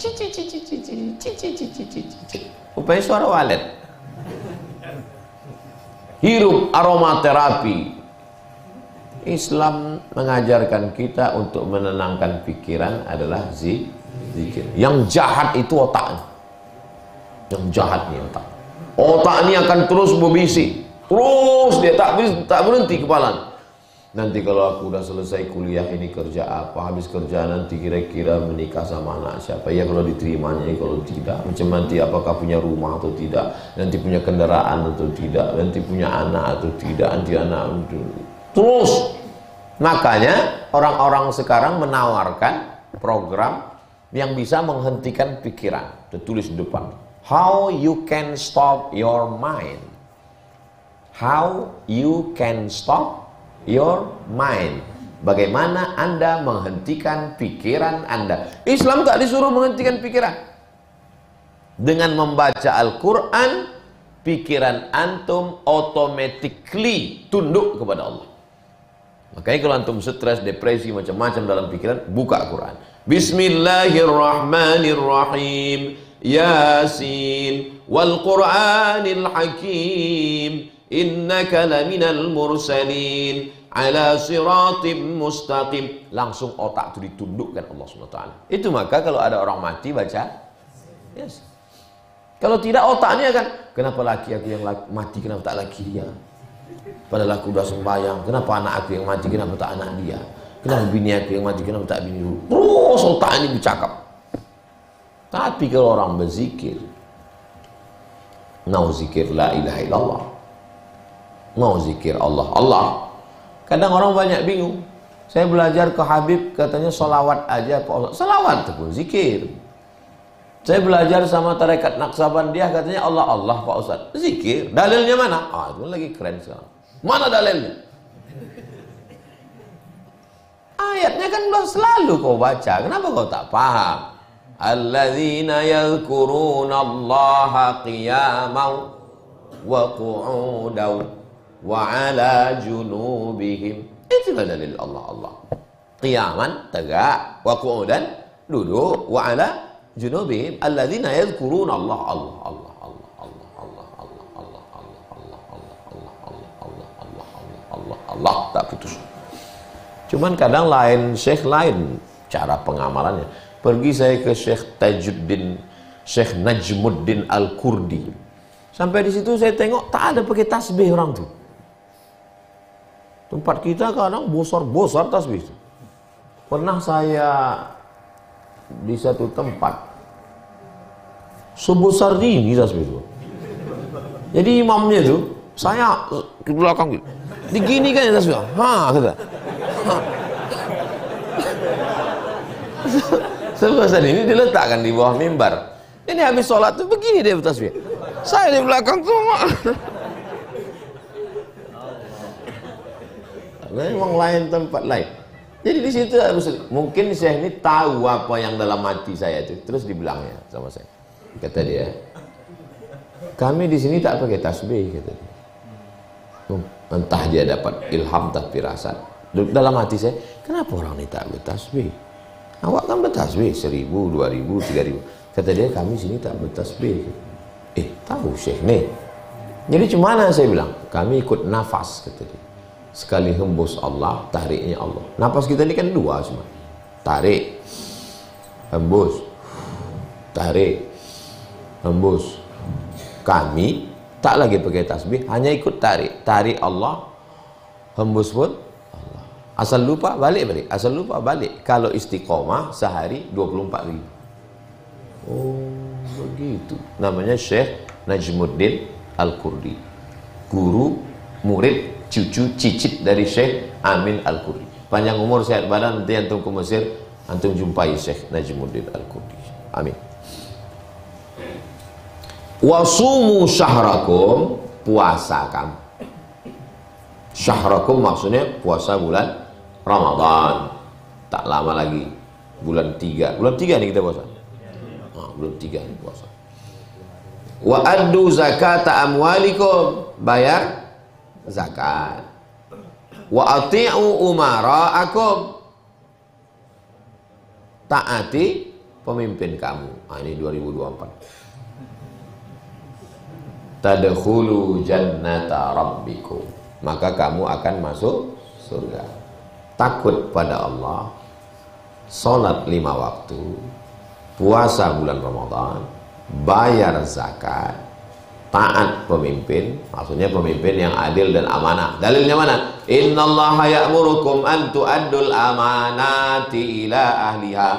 rupanya suara walet. Hirup aromaterapi. Islam mengajarkan kita untuk menenangkan pikiran adalah zikir. Yang jahat itu otaknya. Yang jahat nih otak. Otak ini akan terus berbisik. Terus dia tak berhenti kepala. Nanti kalau aku udah selesai kuliah ini kerja apa? Habis kerja nanti kira-kira menikah sama anak siapa? Ya kalau diterimanya, kalau tidak. Macam nanti apakah punya rumah atau tidak? Nanti punya kendaraan atau tidak? Nanti punya anak atau tidak? Nanti anak terus. Makanya orang-orang sekarang menawarkan program yang bisa menghentikan pikiran. Tertulis di depan. How you can stop your mind. How you can stop your mind. Bagaimana Anda menghentikan pikiran Anda. Islam tak disuruh menghentikan pikiran. Dengan membaca Al-Quran, pikiran antum automatically tunduk kepada Allah. Makanya kalau antum stres, depresi, macam-macam dalam pikiran, buka Quran. Bismillahirrahmanirrahim. Yasin wal Qur'anil Hakim. Innaka laminal mursalin ala siratim mustaqim. Langsung otak itu ditundukkan Allah SWT. Itu maka kalau ada orang mati baca yes. Kalau tidak otaknya kan, kenapa laki aku yang mati, kenapa tak laki dia? Padahal aku sudah sembahyang, kenapa anak aku yang mati, kenapa tak anak dia? Kenapa bini aku yang mati, kenapa tak bini dulu? Terus otak ini bercakap. Tapi kalau orang berzikir, mau zikir la ilaha illallah, mau zikir Allah Allah. Kadang orang banyak bingung. Saya belajar ke Habib, katanya solawat aja Pak Ustaz. Solawat itu pun zikir. Saya belajar sama tarekat Naqsabandiyah, katanya Allah Allah Pak Ustaz. Zikir. Dalilnya mana? Ah, itu lagi keren sekarang. Mana dalilnya? Ayatnya kan udah selalu kau baca. Kenapa kau tak paham? Alladzina yadhkuruna Allaha qiyaman wa qu'udan wa ala junubihim. Itulah dalil Allah Allah. Qiyaman, tegak, wa qu'udan, duduk, wa ala junubihim. Alladzina yadhkuruna Allah Allah Allah Allah Allah. Allah tak putus. Cuman kadang lain syekh lain cara pengamalannya. Pergi saya ke Syekh Tajuddin, Syekh Najmuddin Al-Kurdi. Sampai di situ saya tengok tak ada pakai tasbih orang tuh. Tempat kita kadang bosar-bosar tasbih itu. Pernah saya di satu tempat sebesar ini tasbih itu. Jadi imamnya itu saya ke belakang gitu. Digini kan ya tasbih. Kata. Sebesar ini diletakkan di bawah mimbar. Ini habis sholat tuh begini dia bertasbih. Saya di belakang tuh. Memang lain tempat lain. Jadi di situ harus mungkin saya ini tahu apa yang dalam hati saya itu. Terus dibilangnya sama saya. Kata dia, kami di sini tak pakai tasbih, kata dia. Entah dia dapat ilham tak firasat. Dalam hati saya, kenapa orang ini tak bertasbih? Awak kan bertasbih 1000, 2000, 3000. Kata dia, kami sini tak bertasbih. Tahu Syekh nih. Jadi cumana saya bilang, kami ikut nafas, kata dia. Sekali hembus Allah, tariknya Allah. Nafas kita ini kan dua cuma. Tarik, hembus, tarik, hembus. Kami tak lagi pakai tasbih, hanya ikut tarik. Tarik Allah, hembus pun Allah. Asal lupa balik, asal lupa balik. Kalau istiqomah sehari 24.000. Oh begitu. Namanya Syekh Najmuddin Al-Kurdi. Guru, murid, cucu, cicit dari Syekh Amin Al-Kurdi. Panjang umur, sehat badan, nanti antum ke Mesir, antum jumpai Syekh Najmuddin Al-Kurdi. Amin. Wasumu syahrakum, puasa kamu. Syahrakum maksudnya puasa bulan Ramadan. Tak lama lagi, bulan 3. Bulan 3 nih kita puasa. Bulan 3 nih puasa. Wa addu zakata amwalikum, bayar zakat. Wa ati'u umara'akum, taati pemimpin kamu. Ini 2024. Tadkhulu jannata rabbikum, maka kamu akan masuk surga. Takut pada Allah, salat 5 waktu, puasa bulan Ramadan, bayar zakat, taat pemimpin, maksudnya pemimpin yang adil dan amanah. Dalilnya mana? Innallaha ya'murukum an tu'addul amanati ila ahliha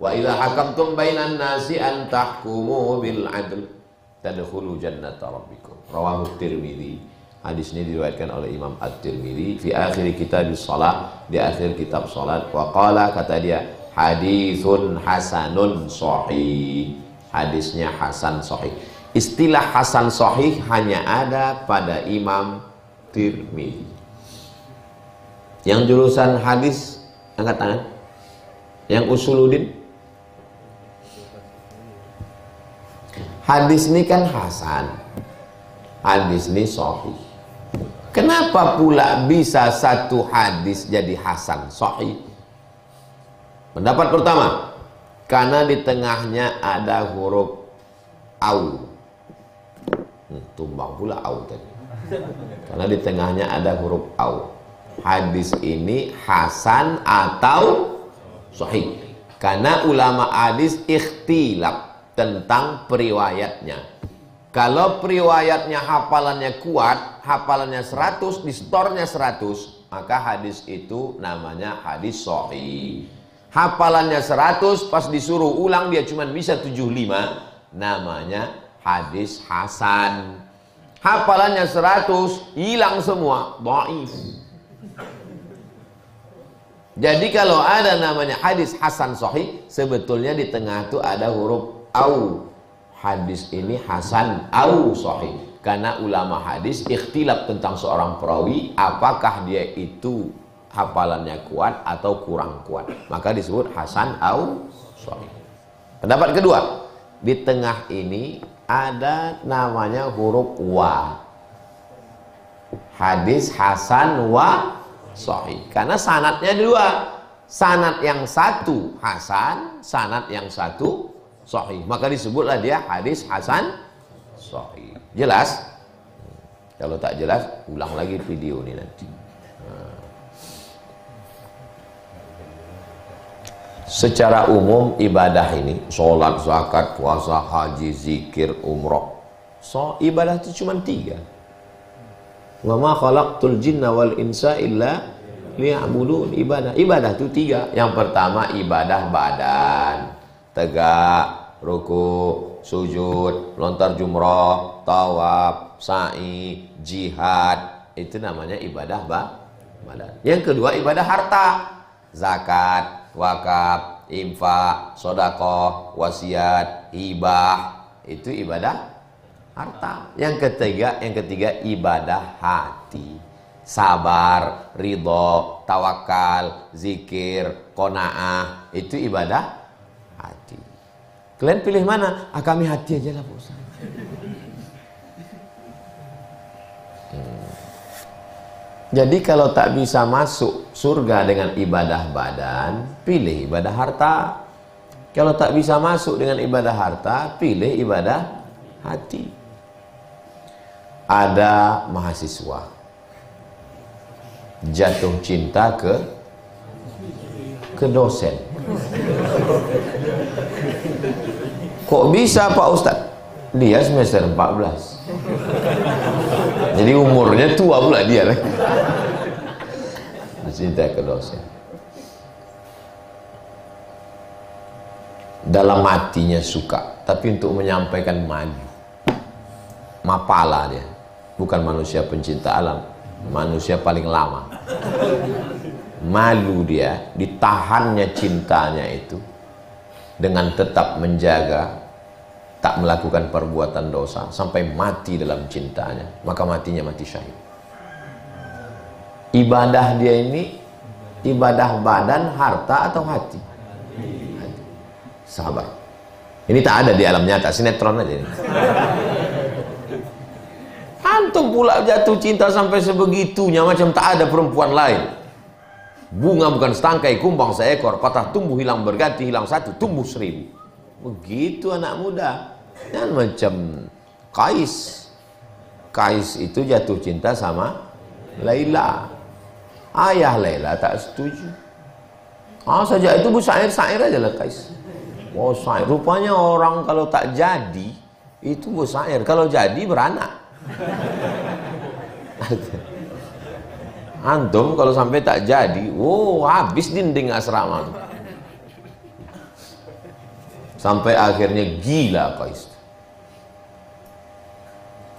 wa idza hakamtum bainan nasi an tahkumu bil adl tadkhulu jannata rabbikum. Rawahu Tirmidzi. Hadis ini diriwayatkan oleh Imam At-Tirmidzi fi akhir kitabis shalah, di akhir kitab salat. Wa qala, kata dia, haditsun hasanun sahih. Hadisnya hasan sahih. Istilah hasan sahih hanya ada pada Imam Tirmidzi. Yang jurusan hadis angkat tangan. Yang usuluddin. Hadis ini kan hasan, hadis ini sahih. Kenapa pula bisa satu hadis jadi hasan sahih? Pendapat pertama, karena di tengahnya ada huruf au. Tumbang pula au tadi. Karena di tengahnya ada huruf au. Hadis ini hasan atau sahih. Karena ulama hadis ikhtilaf tentang periwayatnya. Kalau periwayatnya hafalannya kuat, hafalannya 100, distornya 100, maka hadis itu namanya hadis sahih. Hafalannya 100, pas disuruh ulang dia cuma bisa 75, namanya hadis hasan. Hafalannya 100, hilang semua, dhaif. Jadi kalau ada namanya hadis hasan sahih, sebetulnya di tengah itu ada huruf au. Hadis ini hasan au sahih. Karena ulama hadis ikhtilaf tentang seorang perawi, apakah dia itu hafalannya kuat atau kurang kuat, maka disebut hasan au sahih. Pendapat kedua, di tengah ini ada namanya huruf wa. Hadis hasan wa sahih. Karena sanadnya dua. Sanad yang satu hasan, sanad yang satu sahih. Maka disebutlah dia hadis hasan sahih. Jelas? Kalau tak jelas, ulang lagi video ini nanti. Secara umum ibadah ini, sholat, zakat, puasa, haji, zikir, umroh, ibadah itu cuma 3. Wa ma khalaqtul jinna wal insa illa liya'budun. Ibadah itu 3. Yang pertama ibadah badan, tegak, ruku, sujud, lontar jumroh, tawaf, sa'i, jihad, itu namanya ibadah badan. Yang kedua ibadah harta, zakat, wakaf, infak, sodakoh, wasiat, hibah, itu ibadah harta. Yang ketiga ibadah hati, sabar, ridho, tawakal, zikir, qanaah, itu ibadah hati. Kalian pilih mana? Kami hati aja lah Pak Ustaz. Jadi kalau tak bisa masuk surga dengan ibadah badan, pilih ibadah harta. Kalau tak bisa masuk dengan ibadah harta, pilih ibadah hati. Ada mahasiswa jatuh cinta ke dosen. Kok bisa Pak Ustadz? Dia semester 14. Jadi umurnya tua pula dia lah. Cinta ke dosen. Dalam hatinya suka, tapi untuk menyampaikan malu. Mapala dia. Bukan manusia pencinta alam, manusia paling lama. Malu dia, ditahannya cintanya itu dengan tetap menjaga, tak melakukan perbuatan dosa sampai mati dalam cintanya, maka matinya mati syahid. Ibadah dia ini ibadah badan, harta atau hati? Hati. Sahabat. Ini tak ada di alam nyata, sinetron aja ini. Antum pula jatuh cinta sampai sebegitunya, macam tak ada perempuan lain. Bunga bukan setangkai, kumbang seekor, patah tumbuh hilang berganti, hilang satu tumbuh 1000. Begitu anak muda. Dan macam Kais itu jatuh cinta sama Laila. Ayah Laila tak setuju. Sejak itu bersair aja lah Kais. Oh syair. Rupanya orang kalau tak jadi itu bersair, kalau jadi beranak. Antum kalau sampai tak jadi, habis dinding asrama. Sampai akhirnya gila Kais.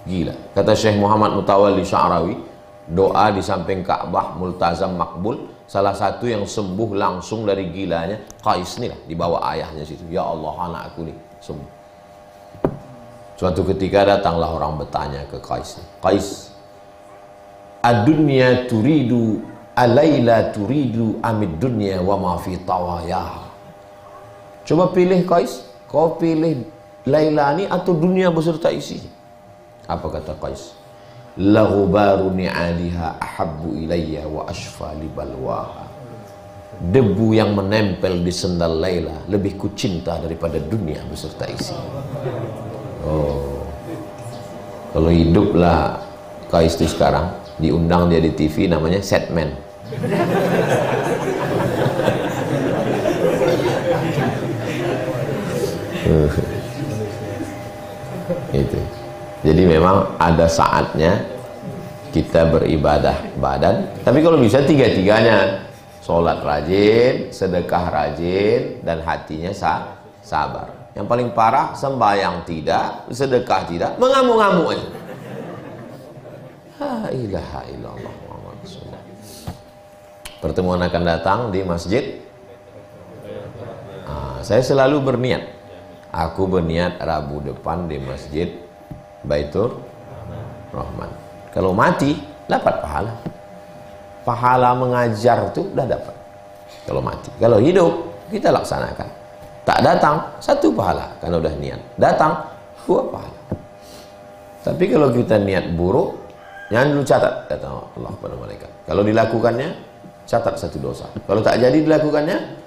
Gila. Kata Syekh Muhammad Mutawalli Sya'rawi, doa di samping Ka'bah multazam makbul, salah satu yang sembuh langsung dari gilanya Kais nih lah, dibawa ayahnya situ. Ya Allah, anakku nih sembuh. Suatu ketika datanglah orang bertanya ke Kais. Kais, ad-dunya turidu alayla turidu amid dunya wa ma fi tawayah. Coba pilih Kais, kau pilih Laila ini atau dunia beserta isinya? Apa kata Kais? La ghubaru ni'aliha ahabbu ilayya wa ashfa li balwaha. Debu yang menempel di sendal Laila lebih kucinta daripada dunia beserta isinya. Oh, kalau hiduplah Kais itu sekarang, diundang dia di TV, namanya Setman. Itu. Jadi memang ada saatnya kita beribadah badan, tapi kalau bisa tiga-tiganya, sholat rajin, sedekah rajin, dan hatinya sabar. Yang paling parah, sembahyang tidak, sedekah tidak, mengamuk-ngamuk aja. La ilaha illallah Muhammad Rasulullah. Pertemuan akan datang di masjid. Saya selalu berniat. Aku berniat Rabu depan di masjid Baitur Rahman. Kalau mati, dapat pahala. Pahala mengajar itu udah dapat. Kalau mati. Kalau hidup, kita laksanakan. Tak datang, 1 pahala karena udah niat. Datang, 2 pahala. Tapi kalau kita niat buruk, jangan dulu catat, kata Allah pada malaikat. Kalau dilakukannya, catat 1 dosa. Kalau tak jadi dilakukannya,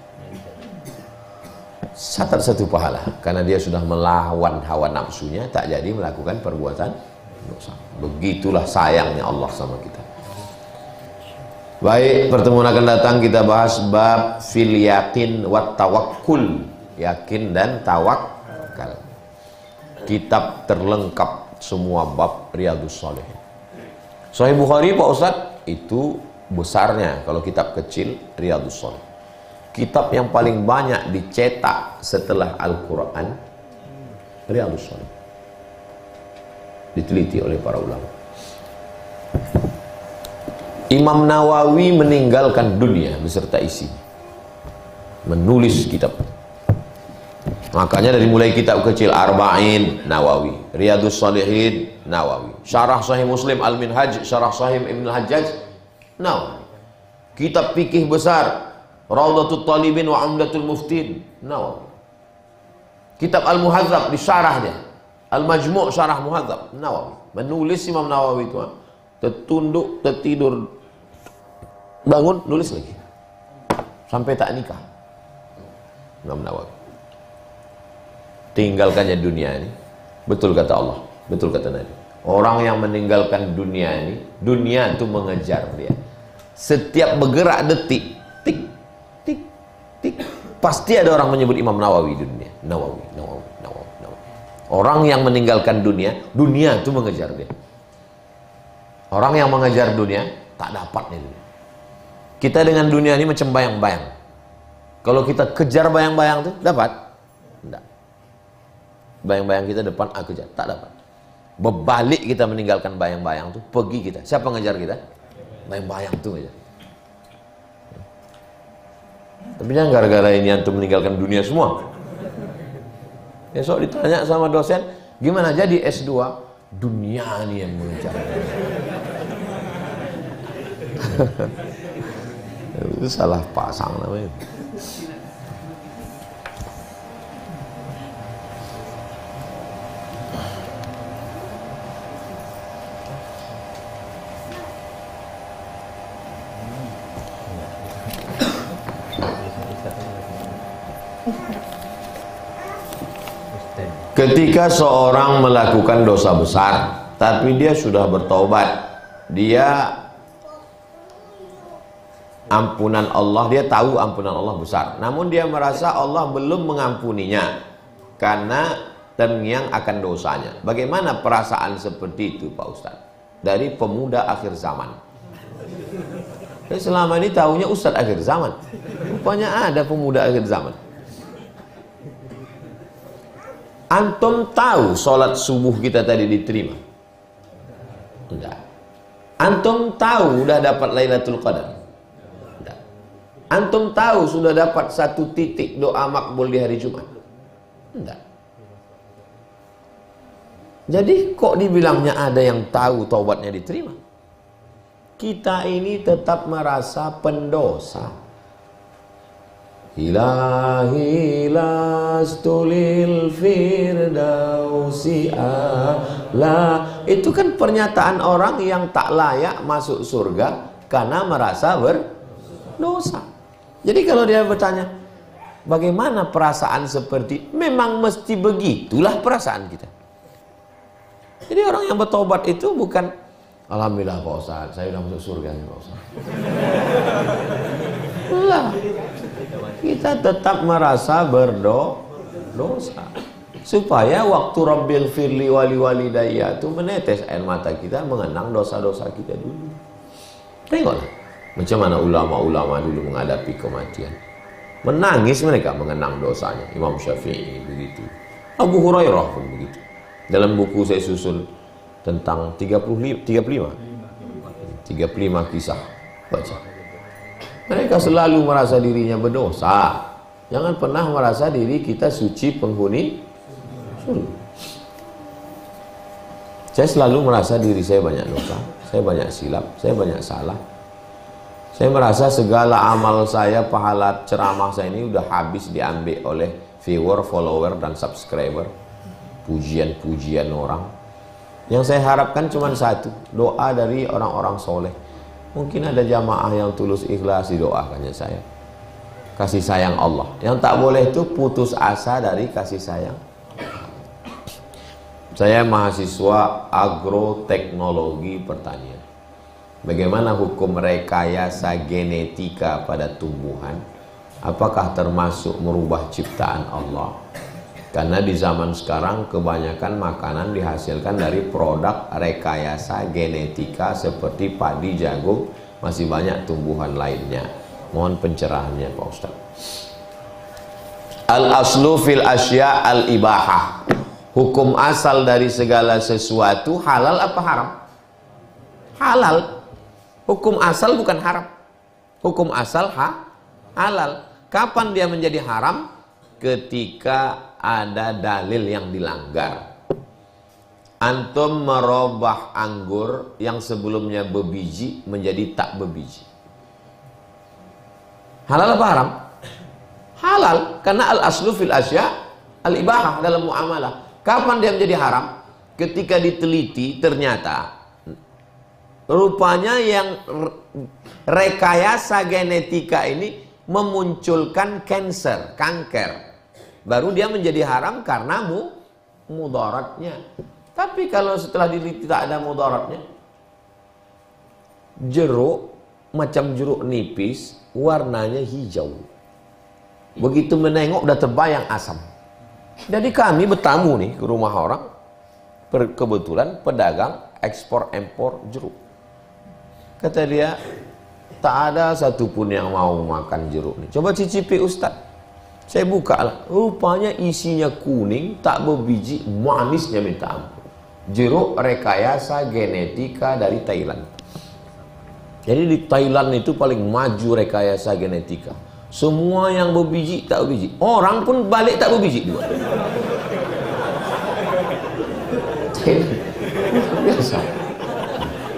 catat 1 pahala. Karena dia sudah melawan hawa nafsunya, tak jadi melakukan perbuatan dosa. Begitulah sayangnya Allah sama kita. Baik, pertemuan akan datang kita bahas bab fil yakin wat tawakkul, yakin dan tawakal. Kitab terlengkap semua bab Riyadhus Shalihin. Sahih Bukhari Pak Ustadz itu besarnya, kalau kitab kecil Riyadhus Shalihin. Kitab yang paling banyak dicetak setelah Al-Quran Riyadhus Shalihin. Diteliti oleh para ulama. Imam Nawawi meninggalkan dunia beserta isi, menulis kitab. Makanya dari mulai kitab kecil Arba'in Nawawi, Riyadhus Shalihin Nawawi, Syarah Sahih Muslim Al-Minhaj, Syarah Sahih Ibn Al-Hajjaj Nawawi, kitab fikih besar Rawdatul Talibin wa Umdatul Muftin Nawawi, kitab Al-Muhadzab disyarahnya, Al-Majmu' Syarah Muhadzab Nawawi. Menulis Imam Nawawi itu tertunduk, tertidur, bangun, nulis lagi sampai tak nikah. Imam Nawawi tinggalkannya dunia ini. Betul kata Allah, betul kata Nabi, orang yang meninggalkan dunia ini, dunia itu mengejar dia. Setiap bergerak detik, tik, tik, tik, pasti ada orang menyebut Imam Nawawi di dunia. Nawawi, Nawawi, Nawawi, Nawawi. Orang yang meninggalkan dunia, dunia itu mengejar dia. Orang yang mengejar dunia tak dapat nih dunia. Kita dengan dunia ini macam bayang-bayang. Kalau kita kejar bayang-bayang tuh dapat? Enggak. Bayang-bayang kita depan aku kejar, tak dapat. Berbalik kita meninggalkan bayang-bayang tuh, pergi kita. Siapa ngejar kita? Bayang-bayang tuh aja. Tapi jangan gara-gara ini antum meninggalkan dunia semua. Besok ditanya sama dosen, gimana jadi S2? Dunia ini yang mengejar. Itu salah pasang namanya. Ketika seorang melakukan dosa besar, tapi dia sudah bertobat, dia ampunan Allah, dia tahu ampunan Allah besar, namun dia merasa Allah belum mengampuninya karena terngiang akan dosanya. Bagaimana perasaan seperti itu Pak Ustadz? Dari pemuda akhir zaman. Selama ini tahunya Ustadz akhir zaman, rupanya ada pemuda akhir zaman. Antum tahu sholat subuh kita tadi diterima? Enggak. Antum tahu udah dapat Lailatul Qadar? Enggak. Antum tahu sudah dapat 1 titik doa makbul di hari Jumat? Enggak. Jadi kok dibilangnya ada yang tahu taubatnya diterima? Kita ini tetap merasa pendosa. Ilahi lastulil firdausi ala. Itu kan pernyataan orang yang tak layak masuk surga karena merasa berdosa. Jadi kalau dia bertanya, bagaimana perasaan seperti, memang mesti begitulah perasaan kita. Jadi orang yang bertobat itu bukan, alhamdulillah Pak Ustaz, saya sudah masuk surga Pak Ustaz. Lah, kita tetap merasa berdosa supaya waktu Rabbil firli wali walidayya itu menetes air mata kita mengenang dosa-dosa kita dulu. Tengoklah macam mana ulama-ulama dulu menghadapi kematian, menangis mereka mengenang dosanya. Imam Syafi'i begitu, Abu Hurairah pun begitu. Dalam buku saya susun tentang 35 kisah, baca. Mereka selalu merasa dirinya berdosa. Jangan pernah merasa diri kita suci penghuni surga. Saya selalu merasa diri saya banyak dosa, saya banyak silap, saya banyak salah. Saya merasa segala amal saya, pahala ceramah saya ini udah habis diambil oleh viewer, follower, dan subscriber. Pujian-pujian orang. Yang saya harapkan cuma satu, doa dari orang-orang soleh. Mungkin ada jamaah yang tulus ikhlas didoakannya saya. Kasih sayang Allah. Yang tak boleh itu putus asa dari kasih sayang. Saya mahasiswa agroteknologi pertanian. Bagaimana hukum rekayasa genetika pada tumbuhan? Apakah termasuk merubah ciptaan Allah? Karena di zaman sekarang kebanyakan makanan dihasilkan dari produk rekayasa genetika seperti padi, jagung, masih banyak tumbuhan lainnya. Mohon pencerahannya Pak Ustaz. Al-aslu fil asya al-ibahah. Hukum asal dari segala sesuatu halal apa haram? Halal. Hukum asal bukan haram. Hukum asal halal. Kapan dia menjadi haram? Ketika ada dalil yang dilanggar. Antum merubah anggur yang sebelumnya berbiji menjadi tak berbiji. Halal apa haram? Halal, karena al-aslu fil asya al-ibahah dalam muamalah. Kapan dia menjadi haram? Ketika diteliti ternyata rupanya yang rekayasa genetika ini memunculkan kanker. Baru dia menjadi haram karena mudaratnya. Tapi kalau setelah diteliti tak ada mudaratnya, jeruk macam jeruk nipis, warnanya hijau. Begitu menengok udah terbayang asam. Jadi kami bertamu nih ke rumah orang, kebetulan pedagang ekspor impor jeruk. Kata dia, tak ada satupun yang mau makan jeruk nih. Coba cicipi Ustaz. Saya buka lah, rupanya isinya kuning, tak berbiji, manisnya minta ampun. Jeruk rekayasa genetika dari Thailand. Jadi di Thailand itu paling maju rekayasa genetika. Semua yang berbiji tak berbiji. Orang pun balik tak berbiji juga. Biasa.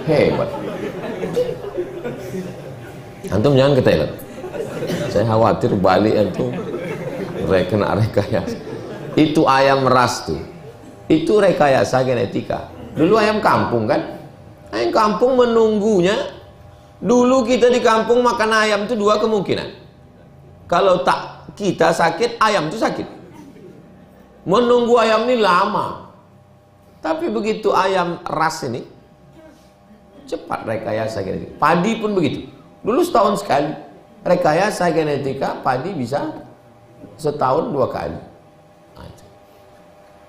Hebat. Antum jangan ke Thailand. Saya khawatir balik antum kena rekayasa. Itu ayam ras tuh. Itu rekayasa genetika. Dulu ayam kampung kan? Ayam kampung menunggunya. Dulu kita di kampung makan ayam itu dua kemungkinan. Kalau tak kita sakit, ayam itu sakit. Menunggu ayam ini lama. Tapi begitu ayam ras ini cepat rekayasa genetika. Padi pun begitu. Dulu setahun sekali. Rekayasa genetika padi bisa setahun 2 kali. Nah, itu.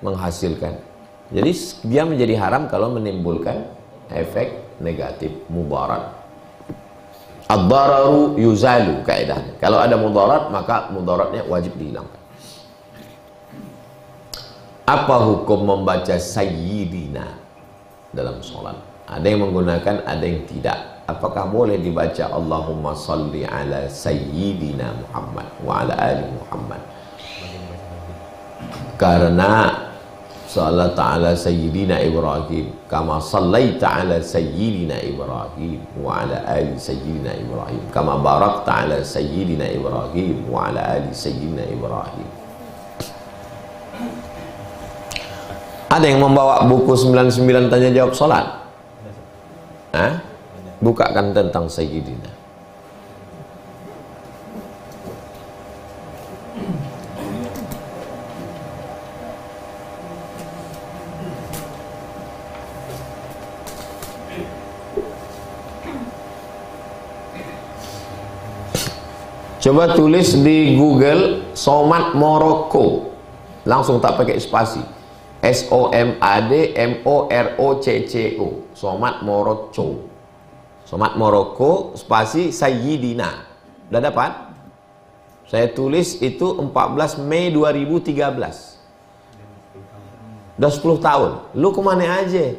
Menghasilkan. Jadi dia menjadi haram kalau menimbulkan efek negatif, mudarat. Ad-dararu yuzalu kaidahnya. Kalau ada mudarat, maka mudaratnya wajib dihilangkan. Apa hukum membaca sayyidina dalam sholat? Ada yang menggunakan, ada yang tidak. Apakah boleh dibaca Allahumma salli ala sayyidina Muhammad wa ala ali Muhammad? Karena salat ala sayyidina Ibrahim kama sallaita ala sayyidina Ibrahim wa ala ali sayyidina Ibrahim kama barakta ala sayyidina Ibrahim wa ala ali sayyidina Ibrahim. Ada yang membawa buku 99 tanya jawab salat? Hah? Bukakan tentang sayyidina. Coba tulis di Google Somad Morocco, langsung tak pakai spasi. SOMAD MOROCCO, Somad Morocco. Somad Morocco spasi Sayyidina. Udah dapat? Saya tulis itu 14 Mei 2013. Udah 10 tahun. Lu kemana aja?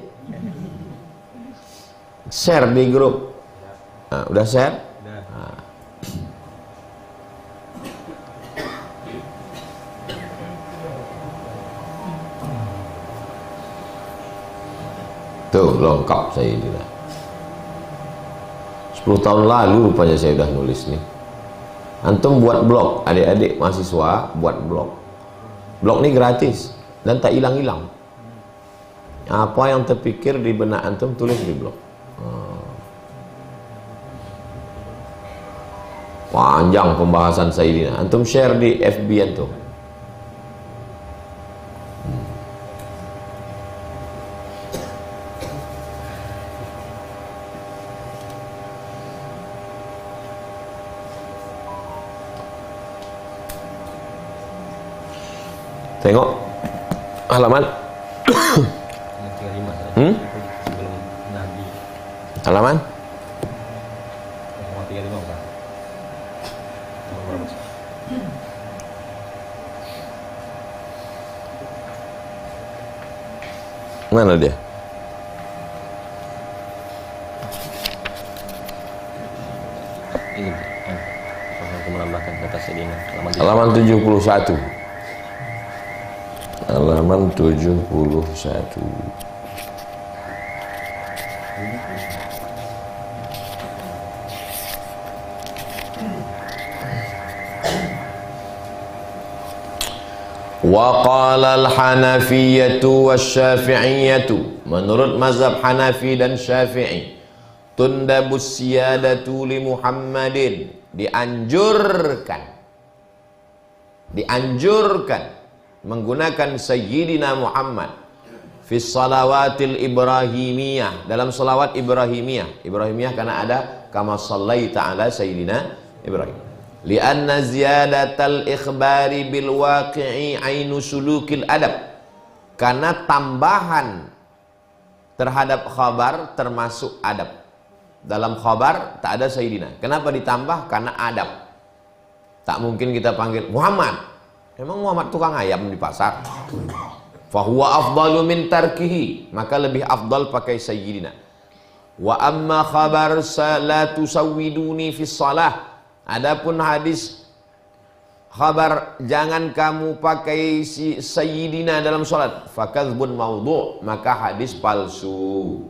Share di grup. Nah, udah share? Nah. Tuh, lengkap Sayyidina. 10 tahun lalu rupanya saya udah nulis nih. Antum buat blog, adik-adik mahasiswa buat blog. Blog ini gratis dan tak hilang-hilang. Apa yang terpikir di benak antum tulis di blog. Panjang pembahasan Sayyidina. Antum share di FB antum. Tengok halaman. Halaman. Mana dia? Ini aku menambahkan kata Sayyidina halaman 71. Halaman 71. Wa qala al-Hanafiyyatu wasy-Syafi'iyyatu, menurut mazhab Hanafi dan Syafi'i, tundabus siyadatu li Muhammadin, dianjurkan menggunakan Sayyidina Muhammad fi salawatil ibrahimiyah, dalam salawat ibrahimiyah. Ibrahimiyah karena ada kama sallaita ala Sayyidina Ibrahim. Lianna ziyadatal ikhbari bil waqi'i ainu sulukil adab, karena tambahan terhadap khabar termasuk adab. Dalam khabar tak ada Sayyidina. Kenapa ditambah? Karena adab. Tak mungkin kita panggil Muhammad. Emang Muhammad tukang ayam di pasar? Fahuwa afdalu min tarkihi, maka lebih afdal pakai Sayyidina. Wa amma khabar la tusawwiduni fi shalah, adapun hadis khabar jangan kamu pakai si Sayyidina dalam salat, fakadzbun maudhu', maka hadis palsu.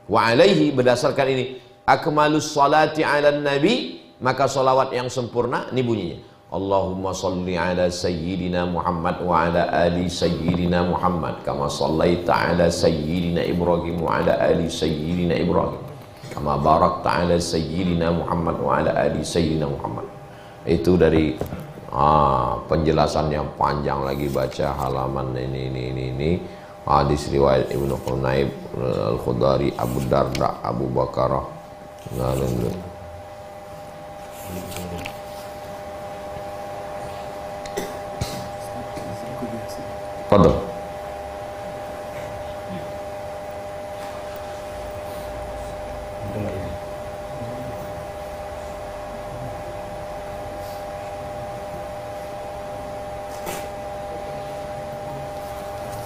Wa alaihi, berdasarkan ini, akmalus salati ala nabi, maka salawat yang sempurna ini bunyinya, Allahumma salli ala Sayyidina Muhammad wa ala ali Sayyidina Muhammad kama sallaita ala Sayyidina Ibrahim wa ala ali Sayyidina Ibrahim kama barakta ala Sayyidina Muhammad wa ala ali Sayyidina Muhammad. Itu dari penjelasan yang panjang lagi, baca halaman ini. Hadis riwayat Ibnu Qunayb, Al-Khudari, Abu Darda, Abu Bakarah. Fadhal.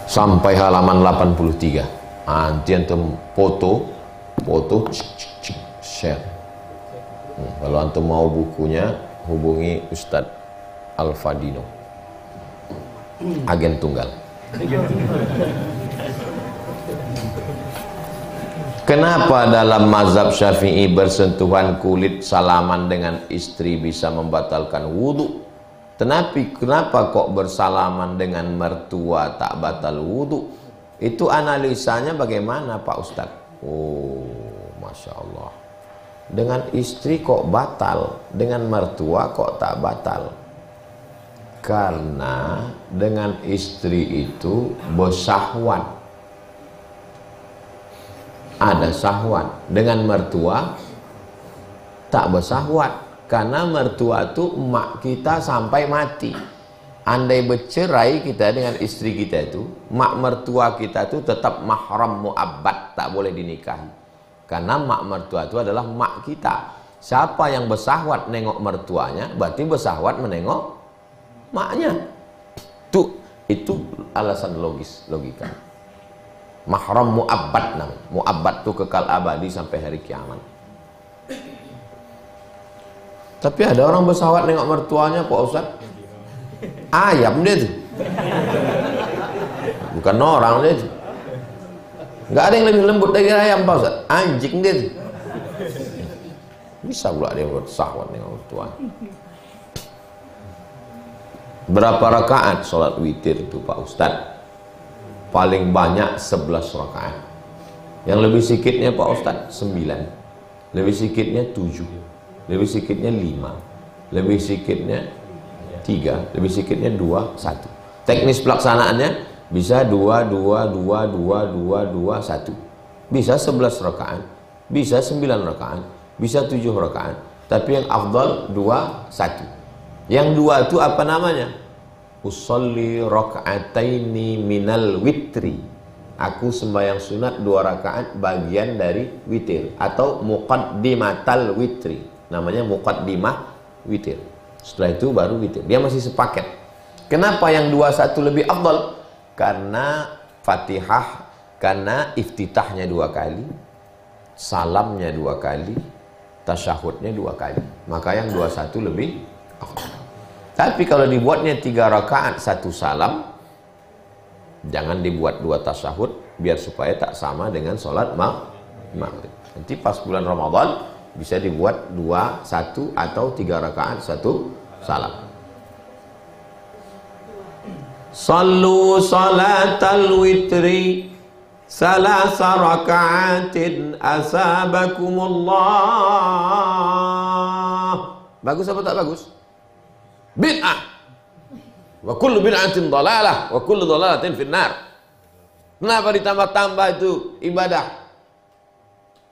Sampai halaman 83. Nanti antum foto share. Kalau antum mau bukunya, hubungi Ustadz Al-Fadino, agen tunggal. Kenapa dalam mazhab Syafi'i bersentuhan kulit salaman dengan istri bisa membatalkan wudhu? Kenapa kok bersalaman dengan mertua tak batal wudhu? Itu analisanya bagaimana Pak Ustadz? Oh, Masya Allah. Dengan istri kok batal, dengan mertua kok tak batal? Karena dengan istri itu bersahwat, ada syahwat. Dengan mertua tak bersahwat, karena mertua itu emak kita sampai mati. Andai bercerai kita dengan istri kita itu, mak mertua kita itu tetap mahram mu'abbad, tak boleh dinikahi. Karena mak mertua itu adalah mak kita. Siapa yang bersahwat nengok mertuanya, berarti bersahwat menengok maknya. Itu alasan logika. Mahram mu'abbad namanya. Mu'abbad itu kekal abadi sampai hari kiamat. Tapi ada orang bersahwat nengok mertuanya Pak Ustaz, ayam dia tuh, bukan orang dia tuh. Nggak ada yang lebih lembut dari ayam Pak Ustaz, anjing dia tuh. Bisa pula dia bersahwat nengok mertuanya. Berapa rakaat sholat witir itu Pak Ustaz? Paling banyak 11 rakaat. Yang lebih sedikitnya Pak Ustaz 9, lebih sedikitnya 7, lebih sedikitnya 5, lebih sedikitnya 3, lebih sedikitnya 2, 1. Teknis pelaksanaannya bisa 2, 2, 2, 2, 2, 2, 1. Bisa 11 rakaat, bisa 9 rakaat, bisa 7 rakaat. Tapi yang afdal 2, 1. Yang 2 itu apa namanya? usolli raka'ataini minal witri. Aku sembahyang sunat 2 rakaat bagian dari witir atau muqaddimatal witri. Namanya muqaddimah witir. Setelah itu baru witir. Dia masih sepaket. Kenapa yang 21 lebih afdal? Karena Fatihah, karena iftitahnya 2 kali, salamnya 2 kali, tasyahudnya 2 kali. Maka yang 21 lebih afdal. Tapi kalau dibuatnya 3 rakaat 1 salam, jangan dibuat 2 tasyahud biar supaya tak sama dengan sholat maghrib. Nanti pas bulan Ramadan bisa dibuat 2, 1 atau 3 rakaat 1 salam. Sallu salatal witri salasa raka'atin asabakumullah. Bagus apa tak bagus? Bid'ah. Wa kullu bid'atin dhalalah wa kullu dhalalatin finnar. Kenapa ditambah-tambah itu ibadah?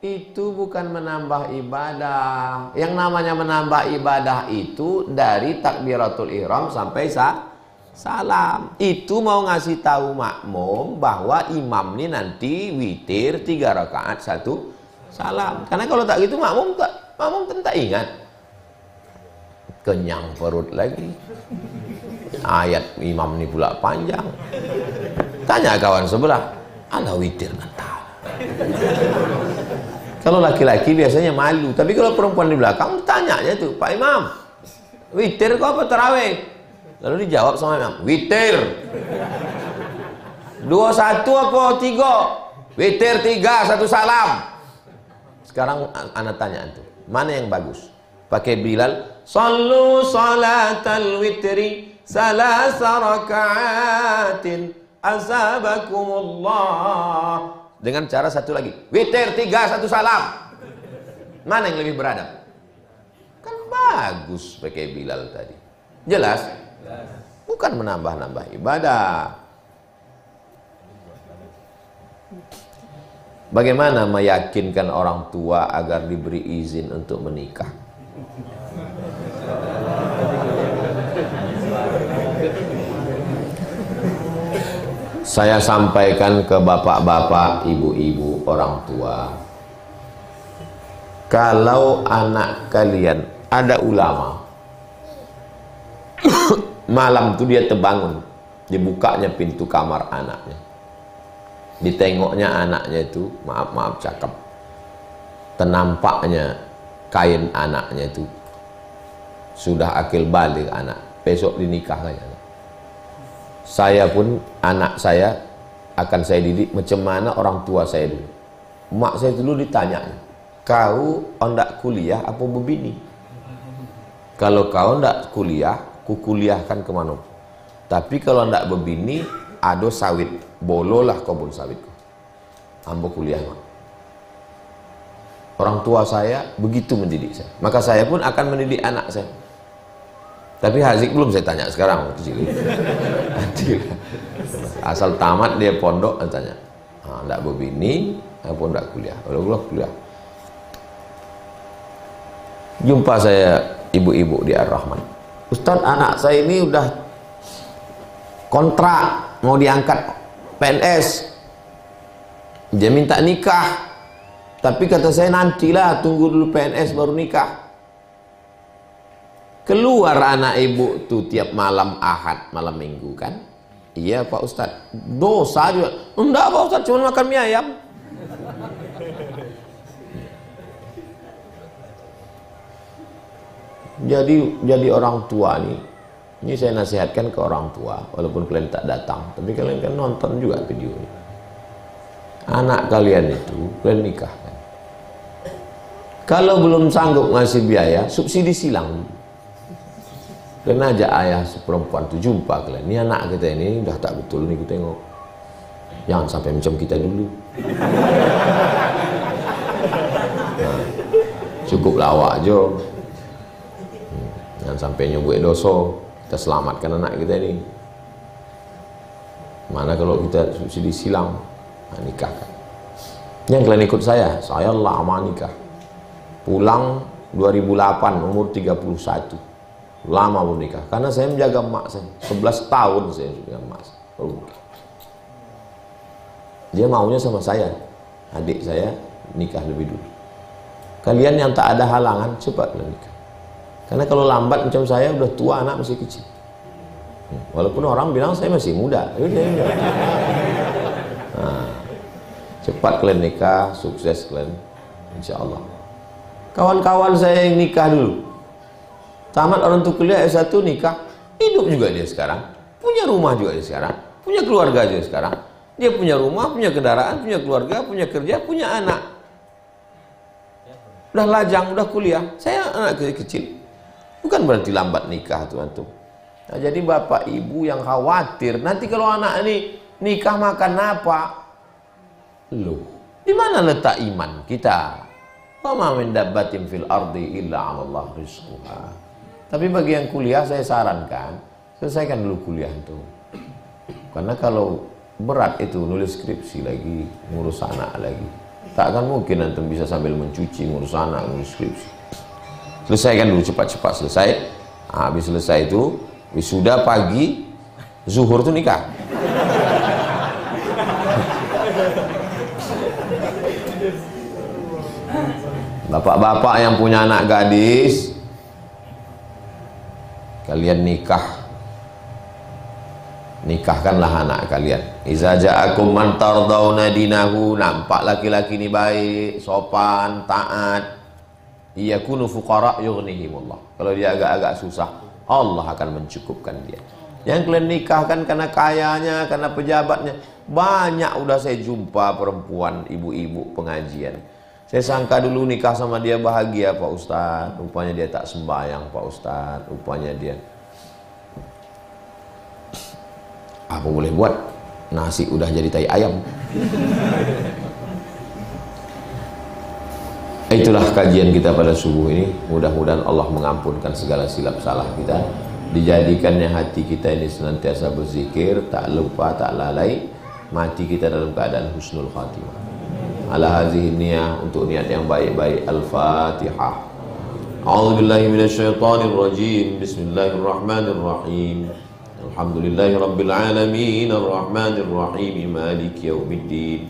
Itu bukan menambah ibadah. Yang namanya menambah ibadah itu dari takbiratul ihram sampai salam. Itu mau ngasih tahu makmum bahwa imam ini nanti witir 3 rakaat 1 salam. Karena kalau tak gitu makmum tak ingat. Kenyang perut lagi. Ayat imam ini pula panjang. Tanya kawan sebelah, ala witir nanti. Kalau laki-laki biasanya malu, tapi kalau perempuan di belakang tanyanya tuh, Pak Imam, witir kok apa tarawih? Lalu dijawab sama imam, witir 21 apa 3? Witir 3 1 salam. Sekarang anak tanya tuh, mana yang bagus? Pakai Bilal, sallu salatal witri salasa raka'atin asabakumullah. Dengan cara satu lagi, witir 3 1 salam. Mana yang lebih beradab? Kan bagus pakai Bilal tadi. Jelas? Bukan menambah-nambah ibadah. Bagaimana meyakinkan orang tua agar diberi izin untuk menikah? Saya sampaikan ke bapak-bapak, ibu-ibu, orang tua, kalau anak kalian ada ulama, malam itu dia terbangun, dibukanya pintu kamar anaknya, ditengoknya anaknya itu, maaf cakep, ternampaknya kain anaknya itu sudah akil balik anak, besok dinikahkan anak. Saya pun, anak saya akan saya didik macam mana orang tua saya dulu. Mak saya dulu ditanya, kau hendak kuliah apa berbini? Kalau kau hendak kuliah, ku kuliahkan ke mana? Tapi kalau hendak berbini, ada sawit, bololah kebun sawitku. Ambo kuliah mak. Orang tua saya begitu mendidik saya. Maka saya pun akan mendidik anak saya. Tapi Hazik belum saya tanya sekarang kecil. Asal tamat dia pondok tanya. Enggak berbini, apa enggak kuliah? Kalau kuliah. Jumpa saya ibu-ibu di Ar-Rahman. Ustaz, anak saya ini udah kontrak mau diangkat PNS. Dia minta nikah. Tapi kata saya nantilah, tunggu dulu PNS baru nikah. Keluar anak ibu tuh tiap malam Ahad, malam Minggu kan? Iya Pak Ustaz, dosa juga. Enggak Pak Ustaz, cuma makan mie ayam. Jadi orang tua nih, ini saya nasihatkan ke orang tua, walaupun kalian tak datang, tapi kalian kan nonton juga video ini. Anak kalian itu, kalian nikahkan. Kalau belum sanggup ngasih biaya, subsidi silang. Kena aja ayah seperempuan tuh jumpa kalian. Ini anak kita ini udah tak betul nih, kita tengok. Jangan sampai macam kita dulu. Nah, cukup lawak aja. Jangan sampai nyobok dosa. Kita selamatkan anak kita ini. Mana kalau kita subsidi silang, nah, nikahkan. Yang kalian ikut saya lama nikah. Pulang 2008 umur 31. lama belum nikah. Karena saya menjaga emak saya, 11 tahun saya dengan emak saya baru nikah. Dia maunya sama saya, adik saya nikah lebih dulu. Kalian yang tak ada halangan, cepatlah nikah. Karena kalau lambat macam saya, udah tua, anak masih kecil. Walaupun orang bilang saya masih muda. Nah, cepat kalian nikah, sukses kalian, insya Allah. Kawan-kawan saya yang nikah dulu, tamat orang tua kuliah S1 nikah, hidup juga dia sekarang, punya rumah juga dia sekarang, punya keluarga juga sekarang. Dia punya rumah, punya kendaraan, punya keluarga, punya kerja, punya anak. Udah lajang, udah kuliah. Saya anak kecil. Bukan berarti lambat nikah tuh antum. Nah, jadi bapak ibu yang khawatir, nanti kalau anak ini nikah makan apa? Loh, di mana letak iman kita? Wa ma min dabbatin fil ardi illa 'ala Allah rizquha. Tapi bagi yang kuliah saya sarankan, selesaikan dulu kuliah itu. Karena kalau berat itu nulis skripsi lagi, ngurus anak lagi. Tak akan mungkin antum bisa sambil mencuci, ngurus anak, ngurus skripsi. Selesaikan dulu, cepat-cepat selesai. Habis selesai itu, wisuda pagi, zuhur itu nikah. Bapak-bapak yang punya anak gadis, kalian nikahkanlah anak kalian. Iza ja'akum man tardawna dinahu, nampak laki-laki ini baik, sopan, taat, yakunu fuqara yughnihimullah. Kalau dia agak-agak susah, Allah akan mencukupkan dia. Yang kalian nikahkan karena kayanya, karena pejabatnya. Banyak udah saya jumpa perempuan, ibu-ibu pengajian. Saya sangka dulu nikah sama dia bahagia Pak Ustadz, rupanya dia tak sembahyang Pak Ustadz, rupanya dia apa boleh buat, nasi udah jadi tai ayam. Itulah kajian kita pada subuh ini. Mudah-mudahan Allah mengampunkan segala silap salah kita, dijadikannya hati kita ini senantiasa berzikir, tak lupa, tak lalai, mati kita dalam keadaan husnul khatimah. Ala hazihi niyah, untuk niat yang baik-baik. Al-Fatihah. A'udzubillahi minasyaitonir rajim. Bismillahirrahmanirrahim. Alhamdulillahi rabbil alamin, arrahmanir rahim, maliki yaumiddin.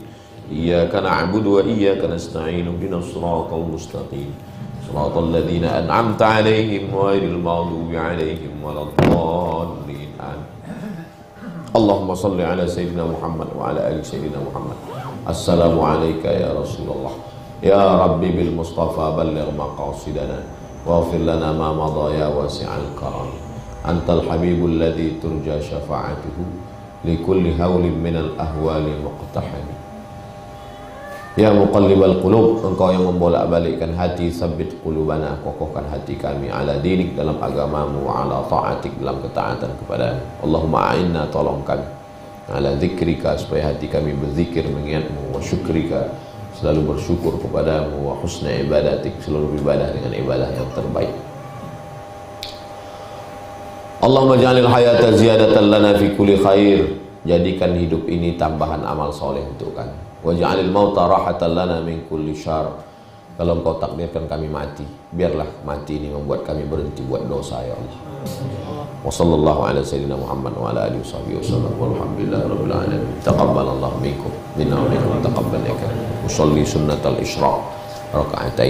Iyyaka na'budu wa iyyaka nasta'in. Ihdinas siratal mustaqim. Shiratal ladzina an'amta 'alaihim ghairil maghdubi 'alaihim waladdallin. Allahumma shalli ala sayyidina Muhammad wa ala ali sayyidina Muhammad. Assalamu alayka ya Rasulullah. Ya Rabbi bil Mustafa balligh maqasidana waghfir lana ma madha ya wasi'al karam. Antal habibul ladzi turja syafa'atuhu likulli hawlin minal ahwali muqtahami. Ya muqallibal qulub, engkau yang membolak-balikkan hati, sabbit qulubana, kokohkan hati kami ala dinik, dalam agamamu, wa ala ta'atik, dalam ketaatan kepadamu. Allahumma a'inna, tolong kami, ala zikrika, supaya hati kami berzikir mengingatmu, wa syukrika, selalu bersyukur kepadamu, wa husna ibadatik, selalu ibadah dengan ibadah yang terbaik. Allahumma ja'alil hayata ziyadatan lana fi kulli khair, jadikan hidup ini tambahan amal soleh untuk kami. Waj'alil mauta rahatan lana min kulli syarr. Kalau engkau takdirkan kami mati, biarlah mati ini membuat kami berhenti buat dosa ya Allah. Wa sallallahu ala sayyidina Muhammad wa ala alihi wasallam. Walhamdulillahi rabbil alamin. Taqabbalallahu minkum minna wa minkum taqabbal ya karim. Usolli sunnatal isyraq raka'atain.